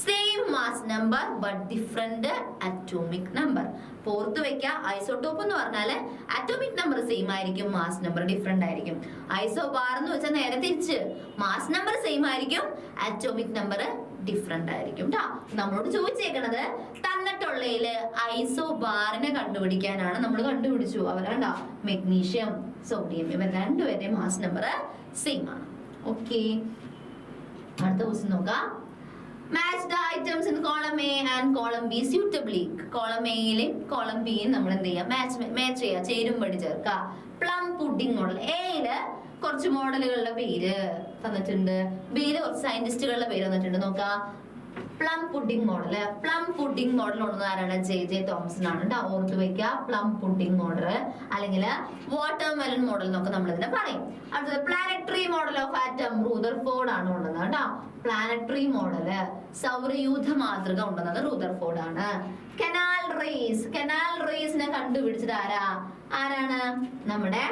same mass number but different atomic number. ഓർത്ത് വെക്കുക, ഐസോടോപ്പ് എന്ന് പറഞ്ഞാല് അറ്റോമിക് നമ്പർ സെയിം ആയിരിക്കും, മാസ് നമ്പർ ഡിഫറെന്റ് ആയിരിക്കും. ഐസോബാർ എന്ന് വെച്ചാൽ നേരെ തിരിച്ച്, മാസ് നമ്പർ സെയിം ആയിരിക്കും, അറ്റോമിക് നമ്പർ ഡിഫറെന്റ് ആയിരിക്കും ട്ടോ. നമ്മളോട് ചോദിച്ചേക്കണത് തന്നിട്ടുള്ളതില് ഐസോബാറിനെ കണ്ടുപിടിക്കാനാണ്. നമ്മൾ കണ്ടുപിടിച്ചു. അവരുണ്ടോ? മെഗ്നീഷ്യം, സോഡിയം, ഇവർ രണ്ടുപേരുടെ മാസ് നമ്പർ സെയിം ആണ്. ഓക്കെ, അടുത്ത ക്വസ്റ്റ്യൻ നോക്കാം. Match the items in column A and column B suitably. Column A യിലും column B യും നമ്മൾ എന്ത് ചെയ്യാം? മാച്ച് ചെയ്യാം, ചേരുംപടി ചേർക്കാം. Plum pudding model. എയില് കുറച്ച് മോഡലുകളുടെ പേര് തന്നിട്ടുണ്ട്, ബിയില് കുറച്ച് സയന്റിസ്റ്റുകളുടെ പേര് തന്നിട്ടുണ്ട്. നോക്കാം, plum pudding model. Plum pudding model ഉള്ളത് ആരാണ്? JJ തോംസൺ ആണ് കേട്ടോ. ഓർത്ത് വെക്കുക, പ്ലം പുഡിംഗ് മോഡൽ അല്ലെങ്കിൽ വാട്ടർമെലൺ മോഡൽ എന്നൊക്കെ നമ്മൾ ഇതിനെ പറയും. അടുത്തത് planetary model of atom, Rutherford ആണ് ഉള്ളത് കേട്ടോ. പ്ലാനറ്ററി മോഡല്, സൗരയൂഥ മാതൃക ഉണ്ടെന്നത് റൂദർഫോർഡ് ആണ്. കനാൽ റേസ്, കനാൽ റേസിനെ കണ്ടുപിടിച്ചത് ആരാണ്? നമ്മുടെ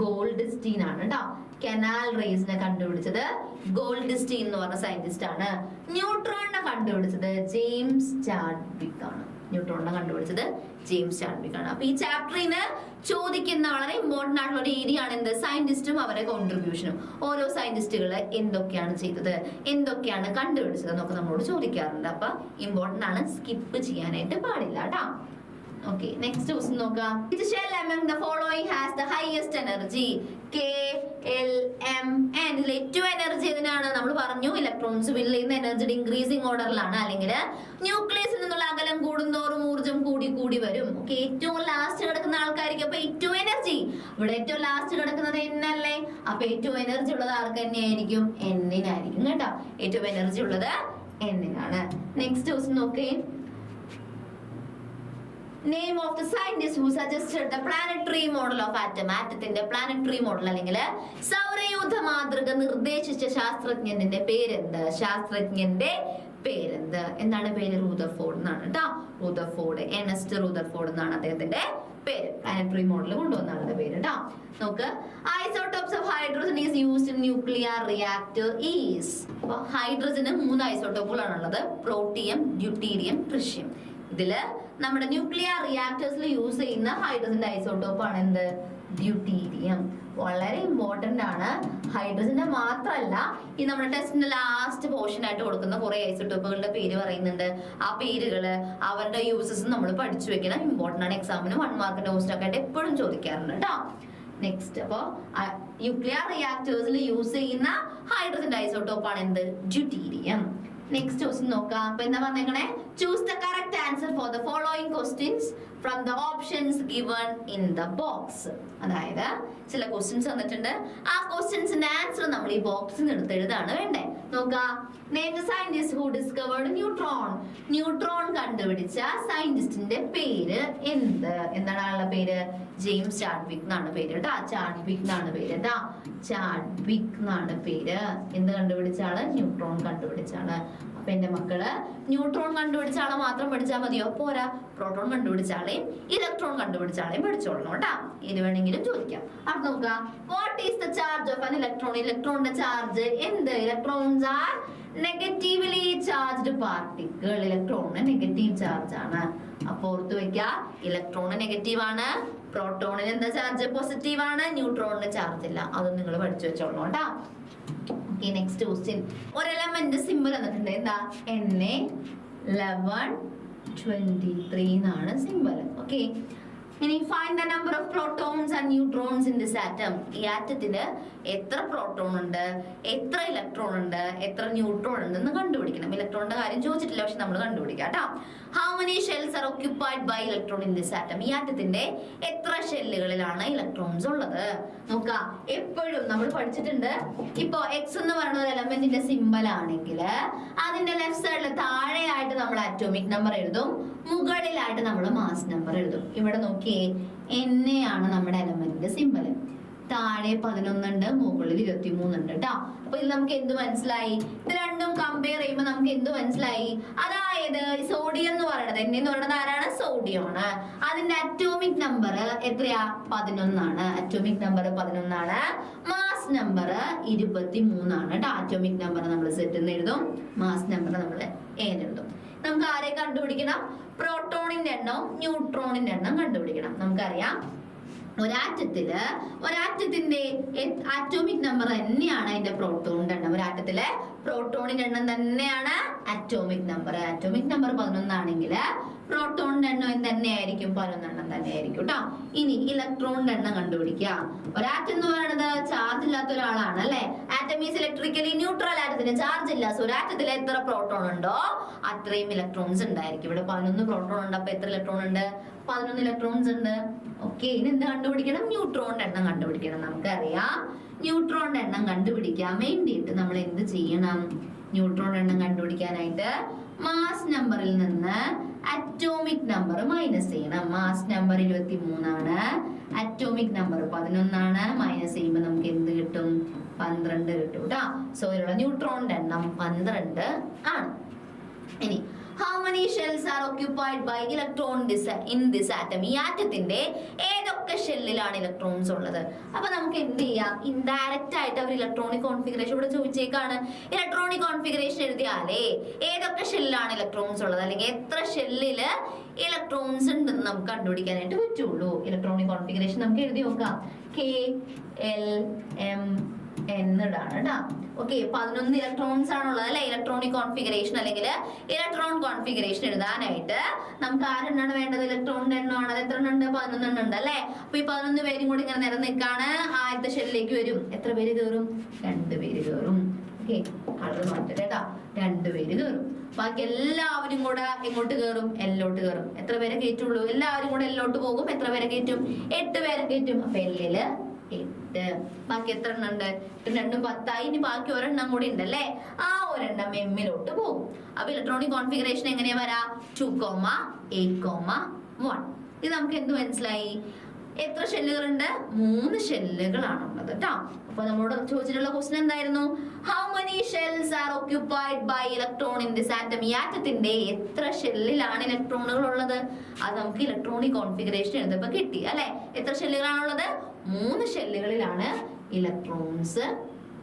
ഗോൾഡ്സ്റ്റീൻ ആണ് കേട്ടോ. കനാൽ റേസിനെ കണ്ടുപിടിച്ചത് ഗോൾഡ്സ്റ്റീൻ എന്ന് പറഞ്ഞ സയന്റിസ്റ്റ് ആണ്. ന്യൂട്രോണിനെ കണ്ടുപിടിച്ചത് ജെയിംസ് ചാഡ്വിക് ആണ്. ന്യൂട്രോണിനെ കണ്ടുപിടിച്ചത് ജെയിംസ് ചാഡ്വിക് ആണ്. അപ്പൊ ഈ ചാപ്റ്ററിന് ചോദിക്കുന്ന വളരെ ഇമ്പോർട്ടന്റ് ആയിട്ടുള്ള ഒരു ഏരിയ ആണ് എന്ത്? സയന്റിസ്റ്റും അവരുടെ കോൺട്രിബ്യൂഷനും. ഓരോ സയന്റിസ്റ്റുകൾ എന്തൊക്കെയാണ് ചെയ്തത്, എന്തൊക്കെയാണ് കണ്ടുപിടിച്ചത് എന്നൊക്കെ നമ്മളോട് ചോദിക്കാറുണ്ട്. അപ്പൊ ഇമ്പോർട്ടന്റ് ആണ്, സ്കിപ്പ് ചെയ്യാനായിട്ട് പാടില്ല കേട്ടോ. Okay, next question നോക്കാം. Which shell among the following has the highest energy? K, L, M, N. ഇതിൽ ഏറ്റവും എനർജി ഇതിനാണ്. നമ്മൾ പറഞ്ഞു ഇലക്ട്രോൺസ് ഫില്ല് ചെയ്യുന്ന എനർജിയുടെ ഇൻക്രീസിംഗ് ഓർഡറിലാണ്, അല്ലെങ്കിൽ ന്യൂക്ലിയസിൽ നിന്നുള്ള അകലം കൂടുന്തോറും ഊർജ്ജം കൂടി വരും. ഓക്കെ, ഏറ്റവും ലാസ്റ്റ് കിടക്കുന്ന ആൾക്കാർക്ക് അപ്പൊ ഏറ്റവും എനർജി. ഇവിടെ ഏറ്റവും ലാസ്റ്റ് കിടക്കുന്നത് N അല്ലേ. അപ്പൊ ഏറ്റവും എനർജി ഉള്ളത് ആർക്ക് തന്നെയായിരിക്കും? N-നായിരിക്കും കേട്ടോ. ഏറ്റവും എനർജി ഉള്ളത് N-നാണ്. നെക്സ്റ്റ് ക്വസ്റ്റ്യൻ നോക്കേ. Name of the scientist who suggested the planetary model of atom. ആറ്റത്തിന്റെ പ്ലാനറ്ററി മോഡൽ അല്ലെങ്കിൽ സൗരയൂഥ മാതൃക നിർദ്ദേശിച്ച ശാസ്ത്രജ്ഞന്റെ പേരെന്ത്? ശാസ്ത്രജ്ഞന്റെ പേരെന്ത്? എന്താണ് പേര്? റൂദർഫോർഡ് എന്നാണ് കേട്ടോ. റൂദർഫോർഡ്, എർണസ്റ്റ് റൂദർഫോർഡ് എന്നാണ് അദ്ദേഹത്തിന്റെ പേര്. പ്ലാനറ്ററി മോഡൽ കൊണ്ടുവന്ന ആളുടെ പേര് കേട്ടോ. നോക്ക്, isotopes of hydrogen is used in nuclear reactor is. അപ്പൊ ഹൈഡ്രജന് 3 ഐസോടോപ്പുകളാണ് ഉള്ളത്: പ്രോട്ടിയം, ഡ്യൂട്ടീരിയം, ട്രിഷ്യം. ഇതില് നമ്മുടെ ന്യൂക്ലിയർ റിയാക്ടേഴ്സിൽ യൂസ് ചെയ്യുന്ന ഹൈഡ്രജന്റെ ഐസോടോപ്പ് ആണ് എന്ത്? ഡ്യൂട്ടീരിയം. വളരെ ഇമ്പോർട്ടന്റ് ആണ്. ഹൈഡ്രജന്റെ മാത്രമല്ല, ഈ നമ്മുടെ ടെസ്റ്റിന്റെ ലാസ്റ്റ് പോർഷൻ ആയിട്ട് കൊടുക്കുന്ന കുറെ ഐസോടോപ്പുകളുടെ പേര് പറയുന്നുണ്ട്. ആ പേരുകള്, അവരുടെ യൂസസ് നമ്മൾ പഠിച്ചു വെക്കണം. ഇമ്പോർട്ടന്റ് ആണ്. എക്സാമിന് 1 മാർക്കിന്റെ ക്വസ്റ്റൻ ഒക്കെ ആയിട്ട് എപ്പോഴും ചോദിക്കാറുണ്ട് കേട്ടോ. നെക്സ്റ്റ്, അപ്പൊ ന്യൂക്ലിയർ റിയാക്ടേഴ്സിൽ യൂസ് ചെയ്യുന്ന ഹൈഡ്രജന്റെ ഐസോടോപ്പ് ആണ് എന്ത്? ഡ്യൂട്ടീരിയം. നെക്സ്റ്റ് ക്വസ്റ്റ്യൻ നോക്കാം. അപ്പൊ എന്താ പറഞ്ഞേക്കണേ? Choose the correct answer for the following questions from the options given in the box. അതായത് ചില ക്വസ്റ്റ്യൻസ് തന്നിട്ടുണ്ട്, ആ ക്വസ്റ്റ്യൻസിന്റെ ആൻസർ നമ്മൾ ഈ ബോക്സിൽ നിന്ന് എടുത്ത് എഴുതാണ് വേണ്ടേ. നോക്കാം, Name the scientist who discovered neutron. Neutron കണ്ടുപിടിച്ച സയന്റിസ്റ്റിന്റെ പേര് എന്താണ് ആളുടെ പേര്? ജെയിംസ് ചാഡ്വിക് എന്നാണ് പേര് കേട്ടാ. ചാഡ്വിക് എന്നാണ് പേര് കേട്ടാ. ചാഡ്വിക് എന്നാണ് പേര്. എന്ത് കണ്ടുപിടിച്ച ആള്? ന്യൂട്രോൺ കണ്ടുപിടിച്ച ആള്. അപ്പൊ എന്റെ മക്കള് ന്യൂട്രോൺ കണ്ടുപിടിച്ച ആളെ മാത്രം പഠിച്ചാൽ മതിയോ? പോരാ. പ്രോട്ടോൺ കണ്ടുപിടിച്ച ആളെയും ഇലക്ട്രോൺ കണ്ടുപിടിച്ച ആളെയും പഠിച്ചോളണം കേട്ടാ. ഇത് വേണമെങ്കിലും ചോദിക്കാം. അപ്പൊ നോക്കാം. What is the charge of an electron? ഇലക്ട്രോണിന്റെ ചാർജ് എന്ത്? Electrons are negatively charged particle. ഇലക്ട്രോണിന് നെഗറ്റീവ് ചാർജ് ആണ്. അപ്പൊ ഓർത്ത് വെക്ക, ഇലക്ട്രോണ് നെഗറ്റീവ് ആണ്, പ്രോട്ടോണിന് എന്താ ചാർജ്? പോസിറ്റീവ് ആണ്, ന്യൂട്രോണിന് ചാർജ് ഇല്ല. അതൊന്നും നിങ്ങൾ പഠിച്ചു വെച്ചോളൂ കേട്ടാ. Okay, next question. ഒരു എലമെന്റ് സിമ്പിൾ തന്നിട്ടുണ്ട്. എന്താ? Na1123 എന്നാണ് സിമ്പിൾ. ഓക്കെ, ഇനി find the number of protons and neutrons in this atom. ഈ ആറ്റത്തില് എത്ര പ്രോട്ടോൺ ഉണ്ട്, എത്ര ഇലക്ട്രോൺ ഉണ്ട്, എത്ര ന്യൂട്രോൺ ഉണ്ട് എന്ന് കണ്ടുപിടിക്കണം. ഇലക്ട്രോണിന്റെ കാര്യം ചോദിച്ചിട്ടില്ല, പക്ഷെ നമ്മൾ കണ്ടുപിടിക്കാം കേട്ടോ. How many shells are occupied by electron in this atom? ഈ ആറ്റത്തിന്റെ എത്ര ഷെല്ലുകളിലാണ് ഇലക്ട്രോൺസ് ഉള്ളത്? നോക്കാം. എപ്പോഴും നമ്മൾ പഠിച്ചിട്ടുണ്ട്, ഇപ്പൊ എക്സ് എന്ന് പറയുന്ന ഒരു എലമെന്റിന്റെ സിമ്പൽ ആണെങ്കിൽ അതിന്റെ ലെഫ്റ്റ് സൈഡിൽ താഴെയായിട്ട് നമ്മൾ അറ്റോമിക് നമ്പർ എഴുതും, മുകളിലായിട്ട് നമ്മൾ മാസ് നമ്പർ എഴുതും. ഇവിടെ നോക്കിയേ, Na ആണ് നമ്മുടെ എലമെന്റിന്റെ സിമ്പൽ. താഴെ 11 ഉണ്ട്, മുകളിൽ 23 ഉണ്ട് കേട്ടോ. അപ്പൊ ഇത് നമുക്ക് എന്ത് മനസ്സിലായി? ഇത് രണ്ടും കമ്പയർ ചെയ്യുമ്പോൾ നമുക്ക് എന്ത് മനസ്സിലായി? അതായത് സോഡിയം എന്ന് പറയുന്നത്, Na എന്ന് പറയുന്നത് ആരാണ്? സോഡിയം ആണ്. അതിന്റെ അറ്റോമിക് നമ്പർ എത്രയാ? 11 ആണ്. അറ്റോമിക് നമ്പർ 11 ആണ്. മാസ് നമ്പർ 23 ആണ് കേട്ടോ. അറ്റോമിക് നമ്പർ നമ്മൾ സെറ്റ് എന്ന് എഴുതും, മാസ് നമ്പർ നമ്മൾ എഴുതും. നമുക്ക് ആരെ കണ്ടുപിടിക്കണം? പ്രോട്ടോണിന്റെ എണ്ണവും ന്യൂട്രോണിന്റെ എണ്ണം കണ്ടുപിടിക്കണം. നമുക്കറിയാം, ഒരാറ്റത്തിന്റെ അറ്റോമിക് നമ്പർ തന്നെയാണ് അതിന്റെ പ്രോട്ടോണിന്റെ എണ്ണം. ഒരാറ്റത്തിലെ പ്രോട്ടോണിന്റെ എണ്ണം തന്നെയാണ് അറ്റോമിക് നമ്പർ. അറ്റോമിക് നമ്പർ 11 ആണെങ്കിൽ പ്രോട്ടോണിന്റെ എണ്ണം തന്നെയായിരിക്കും, 11 എണ്ണം തന്നെയായിരിക്കും കേട്ടോ. ഇനി ഇലക്ട്രോണിന്റെ എണ്ണം കണ്ടുപിടിക്കുക. ഒരാറ്റം എന്ന് പറയുന്നത് ചാർജ് ഇല്ലാത്ത ഒരാളാണ് അല്ലെ. Atom is electrically neutral. ആറ്റത്തിന് ചാർജ് ഇല്ല. സോ ഒരാറ്റത്തിൽ എത്ര പ്രോട്ടോൺ ഉണ്ടോ അത്രയും ഇലക്ട്രോൺസ് ഉണ്ടായിരിക്കും. ഇവിടെ 11 പ്രോട്ടോൺ ഉണ്ട്. അപ്പൊ എത്ര ഇലക്ട്രോൺ ഉണ്ട്? 11 ഇലക്ട്രോൺസ് ഉണ്ട്. ഓക്കെ, ഇനി എന്താ കണ്ടുപിടിക്കണം? ന്യൂട്രോണിന്റെ എണ്ണം കണ്ടുപിടിക്കണം. നമുക്കറിയാം, ന്യൂട്രോണിന്റെ എണ്ണം കണ്ടുപിടിക്കാൻ വേണ്ടിയിട്ട് നമ്മൾ എന്ത് ചെയ്യണം? ന്യൂട്രോൺ എണ്ണം കണ്ടുപിടിക്കാനായിട്ട് മാസ് നമ്പറിൽ നിന്ന് അറ്റോമിക് നമ്പർ മൈനസ് ചെയ്യണം. മാസ് നമ്പർ 23 ആണ്, അറ്റോമിക് നമ്പർ 11 ആണ്. മൈനസ് ചെയ്യുമ്പോൾ നമുക്ക് എന്ത് കിട്ടും? 12 കിട്ടും കേട്ടോ. സോ ഇതിലുള്ള ന്യൂട്രോണിന്റെ എണ്ണം 12 ആണ്. ഇനി how many shells are occupied by electron in this atom? ഈ ആറ്റത്തിന്റെ ഏതൊക്കെ ഷെല്ലിലാണ് ഇലക്ട്രോൺസ് ഉള്ളത്? അപ്പൊ നമുക്ക് എന്ത് ചെയ്യാം? ഇൻഡയറക്റ്റ് ആയിട്ട് അവർ ഇലക്ട്രോണിക് കോൺഫിഗറേഷൻ ഇവിടെ ചോദിച്ചേക്കാണ്. ഇലക്ട്രോണിക് കോൺഫിഗറേഷൻ എഴുതിയാലേ ഏതൊക്കെ ഷെല്ലിലാണ് ഇലക്ട്രോൺസ് ഉള്ളത്, അല്ലെങ്കിൽ എത്ര ഷെല്ലില് ഇലക്ട്രോൺസ് ഉണ്ടെന്ന് നമുക്ക് കണ്ടുപിടിക്കാനായിട്ട് പറ്റുള്ളൂ. ഇലക്ട്രോണിക് കോൺഫിഗറേഷൻ നമുക്ക് എഴുതി നോക്കാം. KLM എന്നിടാണ് കേട്ടോ. ഓക്കെ, 11 ഇലക്ട്രോൺസ് ആണുള്ളത് അല്ലെ. ഇലക്ട്രോണിക് കോൺഫിഗറേഷൻ അല്ലെങ്കിൽ ഇലക്ട്രോൺ കോൺഫിഗറേഷൻ എഴുതാനായിട്ട് നമുക്ക് ആരെണ്ണാണ് വേണ്ടത്? ഇലക്ട്രോണിന്റെ എണ്ണമാണ്. അത് എത്ര ഉണ്ട്? 11 എണ്ണം ഉണ്ട് അല്ലെ. അപ്പൊ ഈ 11 പേരും കൂടി ഇങ്ങനെ നിരന്നിക്കാണ്. ആദ്യത്തെ ഷെല്ലിലേക്ക് വരും. എത്ര പേര് കയറും? 2 പേര് കയറും. ഓക്കെ, കളർ മാറ്റട്ടെ കേട്ടോ. 2 പേര് കയറും. ബാക്കി എല്ലാവരും കൂടെ എങ്ങോട്ട് കയറും? എല്ലോട്ട് കയറും. എത്ര പേരെ കയറ്റുള്ളൂ? എല്ലാവരും കൂടെ എല്ലോട്ട് പോകും. എത്ര പേരെ കയറ്റും? 8 പേരെ കയറ്റും. അപ്പൊ എല്ലില് 8. ബാക്കി എത്ര എണ്ണം ഉണ്ട്? 2 10. ഇനി ബാക്കി ഒരെണ്ണം കൂടി ഉണ്ടല്ലേ. ആ ഒരെണ്ണം എമ്മിലോട്ട് പോകും. അപ്പൊ ഇലക്ട്രോണിക് കോൺഫിഗറേഷൻ എങ്ങനെയാ വരാ? 2,8,1. ഇത് നമുക്ക് എന്ത് മനസ്സിലായി? എത്ര ഷെല്ലുകളുണ്ട്? 3 ഷെല്ലുകളാണുള്ളത് കേട്ടോ. അപ്പൊ നമ്മളോട് ചോദിച്ചിട്ടുള്ള ക്വസ്റ്റ്യൻ എന്തായിരുന്നു? How many shells are occupied by electron in this atom? ഈ ആറ്റത്തിന്റെ എത്ര ഷെല്ലിലാണ് ഇലക്ട്രോണുകൾ ഉള്ളത്? അത് നമുക്ക് ഇലക്ട്രോണിക് കോൺഫിഗറേഷൻ എഴുതുമ്പോ കിട്ടി അല്ലെ. എത്ര ഷെല്ലുകളാണുള്ളത്? 3 ഷെല്ലുകളിലാണ് ഇലക്ട്രോൺസ്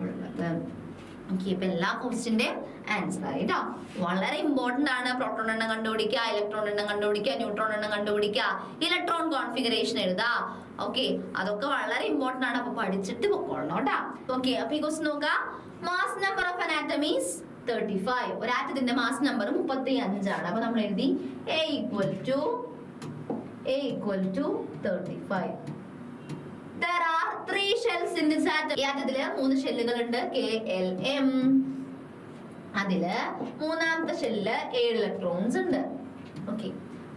ഉള്ളത്. ഓക്കെ, ഇപ്പൊ എല്ലാ ക്വസ്റ്റിന്റെ ആൻസർ ആയിട്ടോ. വളരെ ഇമ്പോർട്ടന്റ് ആണ്. പ്രോട്ടോൺ എണ്ണം കണ്ടുപിടിക്കുക, ഇലക്ട്രോൺ എണ്ണം കണ്ടുപിടിക്കുക, ന്യൂട്രോൺ എണ്ണം കണ്ടുപിടിക്കുക, ഇലക്ട്രോൺ കോൺഫിഗറേഷൻ എഴുതാ. ഓക്കെ, അതൊക്കെ വളരെ ഇമ്പോർട്ടന്റ് ആണ്. അപ്പൊ പഠിച്ചിട്ട് പൊക്കോളണം കേട്ടോ. ഓക്കെ, അപ്പൊ ഈ ക്വസ്റ്റ്യൻ നോക്കാം. Mass number of an atom is 35. ഒരു ആറ്റത്തിന്റെ മാസ് നമ്പർ 35 ആണ്. അപ്പൊ നമ്മൾ എഴുതി A equal to 35. There are 3 shells in this atom. ഈ ആറ്റത്തില് 3 ഷെല്ലുകൾ ഉണ്ട്. KLM. അതില് മൂന്നാമത്തെ ഷെല്ലില് 7 ഇലക്ട്രോൺസ് ഉണ്ട്. ഓക്കെ,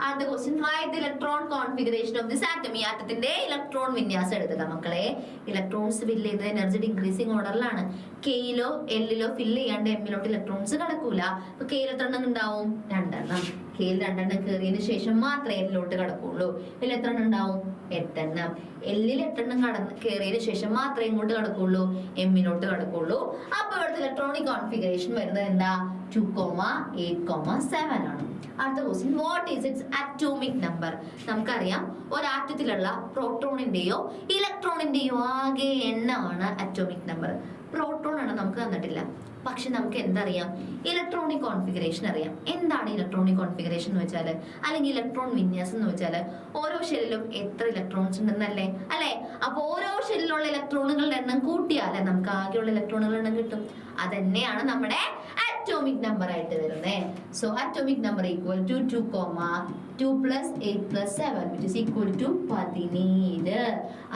അടുത്ത question right the electron configuration of this atom. ഈ ആറ്റത്തിന്റെ ഇലക്ട്രോൺ വിന്യാസം എഴുതുക മക്കളെ. ഇലക്ട്രോൺസ് ഫില്ല് ചെയ്ത് എനർജി ഡിക്രീസിങ് ഓർഡറിലാണ്. കെയിലോ എല്ലിലോ ഫില്ല് ചെയ്യാണ്ട് എമ്മിലോട്ട് ഇലക്ട്രോൺസ് കടക്കൂല. അപ്പൊ കെയിൽ എത്ര എണ്ണം ഉണ്ടാവും? 2 എണ്ണം. കെയിൽ 2 എണ്ണം കയറിയതിനു ശേഷം മാത്രമേ എല്ലിലോട്ട് കടക്കുള്ളൂ. ഇതിൽ എത്ര എണ്ണം ഉണ്ടാവും? 8 എണ്ണം. എല്ലിൽ 8 എണ്ണം കയറിയതിനു ശേഷം മാത്രമേ ഇങ്ങോട്ട് കടക്കുള്ളൂ, എമ്മിലോട്ട് കടക്കുള്ളൂ. അപ്പൊ ഇവിടുത്തെ ഇലക്ട്രോണിക് കോൺഫിഗറേഷൻ വരുന്നത് എന്താ? 2,8,7 ആണ്. അടുത്ത question what is it's atomic number? നമുക്കറിയാം ഒരാറ്റത്തിലുള്ള പ്രോട്ടോണിന്റെയോ ഇലക്ട്രോണിന്റെയോ ആകെ എണ്ണമാണ് അറ്റോമിക് നമ്പർ. പ്രോട്ടോൺ ആണ് നമുക്ക് തന്നിട്ടില്ല, പക്ഷെ നമുക്ക് എന്തറിയാം? ഇലക്ട്രോണിക് കോൺഫിഗറേഷൻ അറിയാം. എന്താണ് ഇലക്ട്രോണിക് കോൺഫിഗറേഷൻ എന്ന് വെച്ചാൽ, അല്ലെങ്കിൽ ഇലക്ട്രോൺ വിന്യാസം എന്ന് വെച്ചാൽ ഓരോ ഷെല്ലിലും എത്ര ഇലക്ട്രോൺസ് ഉണ്ടെന്നല്ലേ അല്ലെ? അപ്പൊ ഓരോ ഷെല്ലിലുള്ള ഇലക്ട്രോണുകളുടെ എണ്ണം കൂട്ടിയാലേ നമുക്ക് ആകെയുള്ള ഇലക്ട്രോണുകളുടെ എണ്ണം കിട്ടും. അതന്നെയാണ് നമ്മുടെ അറ്റോമിക് നമ്പർ ആയിട്ട് വരുന്നത്. So atomic number equal to 2,2 + 8 + 7 which is equal to 17.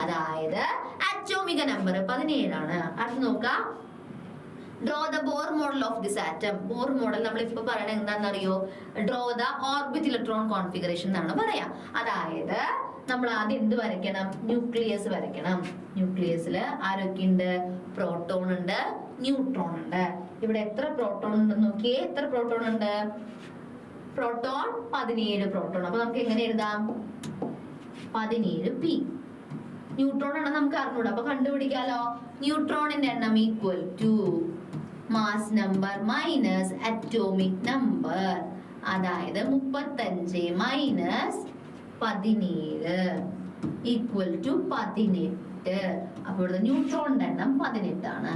അതായത് അറ്റോമിക നമ്പർ 17 ആണ്. അടുത്ത് നോക്കാം. Draw the Bohr model of this atom. Bohr model നമ്മൾ ഇപ്പൊ പറയണത് എന്താണെന്നറിയോ? Draw the orbit electron configuration എന്നാണ് പറയാ. അതായത് നമ്മൾ ആദ്യം എന്ത് വരയ്ക്കണം? ന്യൂക്ലിയസ് വരയ്ക്കണം. ന്യൂക്ലിയസിൽ ആരൊക്കെയുണ്ട്? പ്രോട്ടോൺ ഉണ്ട്, ന്യൂട്രോൺ ഉണ്ട്. ഇവിടെ എത്ര പ്രോട്ടോൺ ഉണ്ടെന്ന് നോക്കിയേ. എത്ര പ്രോട്ടോൺ ഉണ്ട്? Proton 17 proton. അപ്പൊ നമുക്ക് എങ്ങനെ എഴുതാം? 17p. ന്യൂട്രോൺ ആണ് നമുക്ക് അറിഞ്ഞൂടാ, അപ്പൊ കണ്ടുപിടിക്കാലോ. ന്യൂട്രോണിന്റെ എണ്ണം equal to mass number minus atomic number. അതായത് 35 മൈനസ് 17 ഈക്വൽ ടു 18. അപ്പൊ ഇവിടുത്തെ ന്യൂട്രോണിന്റെ എണ്ണം 18 ആണ്.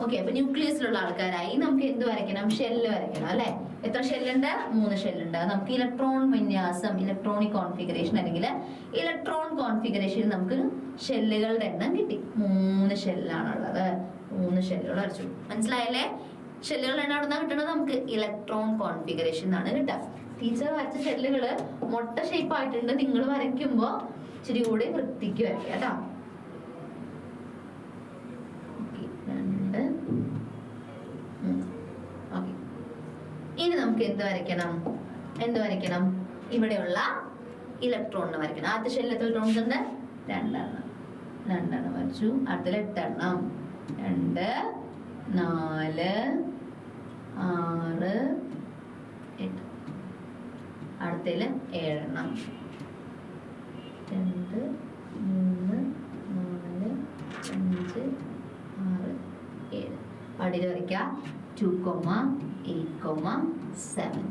ഓക്കെ, അപ്പൊ ന്യൂക്ലിയസിലുള്ള ആൾക്കാരായി നമുക്ക് എന്ത് വരയ്ക്കണം? ഷെല്ല് വരയ്ക്കണം അല്ലെ? എത്ര ഷെല്ലുണ്ട്? 3 ഷെല്ലുണ്ട്. നമുക്ക് ഇലക്ട്രോൺ വിന്യാസം, ഇലക്ട്രോണിക് കോൺഫിഗറേഷൻ അല്ലെങ്കിൽ ഇലക്ട്രോൺ കോൺഫിഗറേഷൻ നമുക്ക് ഷെല്ലുകളുടെ എണ്ണം കിട്ടി. 3 ഷെല്ലാണുള്ളത്. 3 ഷെല്ലുകൾ വരച്ചു. മനസ്സിലായല്ലേ? ഷെല്ലുകളുടെ എണ്ണം എവിടെ കിട്ടണത്? നമുക്ക് ഇലക്ട്രോൺ കോൺഫിഗറേഷൻ എന്നാണ് കിട്ടുക. ടീച്ചർ വരച്ച ഷെല്ലുകള് മൊട്ട ഷേപ്പ് ആയിട്ടുണ്ട്. നിങ്ങൾ വരയ്ക്കുമ്പോ ഇച്ചിരി കൂടി വൃത്തിക്ക് വരയ്ക്കുക കേട്ടോ. ഇനി നമുക്ക് എന്ത് വരയ്ക്കണം? ഇവിടെയുള്ള ഇലക്ട്രോണിനെ വരയ്ക്കണം. ആദ്യത്തെ ഷെല്ലിൽ എത്ര ഇലക്ട്രോൺസ് ഉണ്ട്? 2 എണ്ണം. 2 എണ്ണം വരച്ചു. അടുത്തതിൽ 8 എണ്ണം. 2, 4, 6, 8. അടുത്തതിൽ 7 എണ്ണം. 2, 3, 4, 5, 6, 7. അടിയിൽ വരയ്ക്കാം 2,8,7.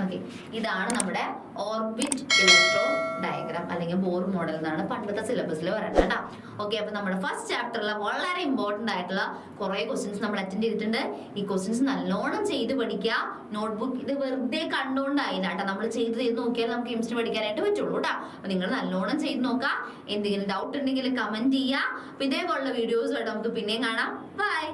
ഓക്കെ, ഇതാണ് നമ്മുടെ ഓർബിറ്റ് ഇലക്ട്രോൺ ഡയഗ്രാം അല്ലെങ്കിൽ ബോർ മോഡൽ എന്നാണ് പണ്ടത്തെ സിലബസിൽ പറയുന്നത് കേട്ടോ. ഓക്കെ, അപ്പൊ നമ്മുടെ ഫസ്റ്റ് ചാപ്റ്ററിലെ വളരെ ഇമ്പോർട്ടന്റ് ആയിട്ടുള്ള കുറെ ക്വസ്റ്റ്യൻസ് നമ്മൾ അറ്റൻഡ് ചെയ്തിട്ടുണ്ട്. ഈ ക്വസ്റ്റ്യൻസ് നല്ലോണം ചെയ്ത് പഠിക്കുക. നോട്ട്ബുക്ക് ഇത് വെറുതെ കണ്ടുകൊണ്ടായില്ല കേട്ടോ. നമ്മൾ ചെയ്ത് നോക്കിയാൽ നമുക്ക് കെമിസ്ട്രി പഠിക്കാനായിട്ട് പറ്റുള്ളൂ കേട്ടോ. അപ്പൊ നിങ്ങൾ നല്ലോണം ചെയ്ത് നോക്കുക. എന്തെങ്കിലും ഡൗട്ട് ഉണ്ടെങ്കിൽ കമന്റ് ചെയ്യുക. അപ്പൊ ഇതേപോലുള്ള വീഡിയോസ് ആയിട്ട് നമുക്ക് പിന്നെയും കാണാം. ബൈ.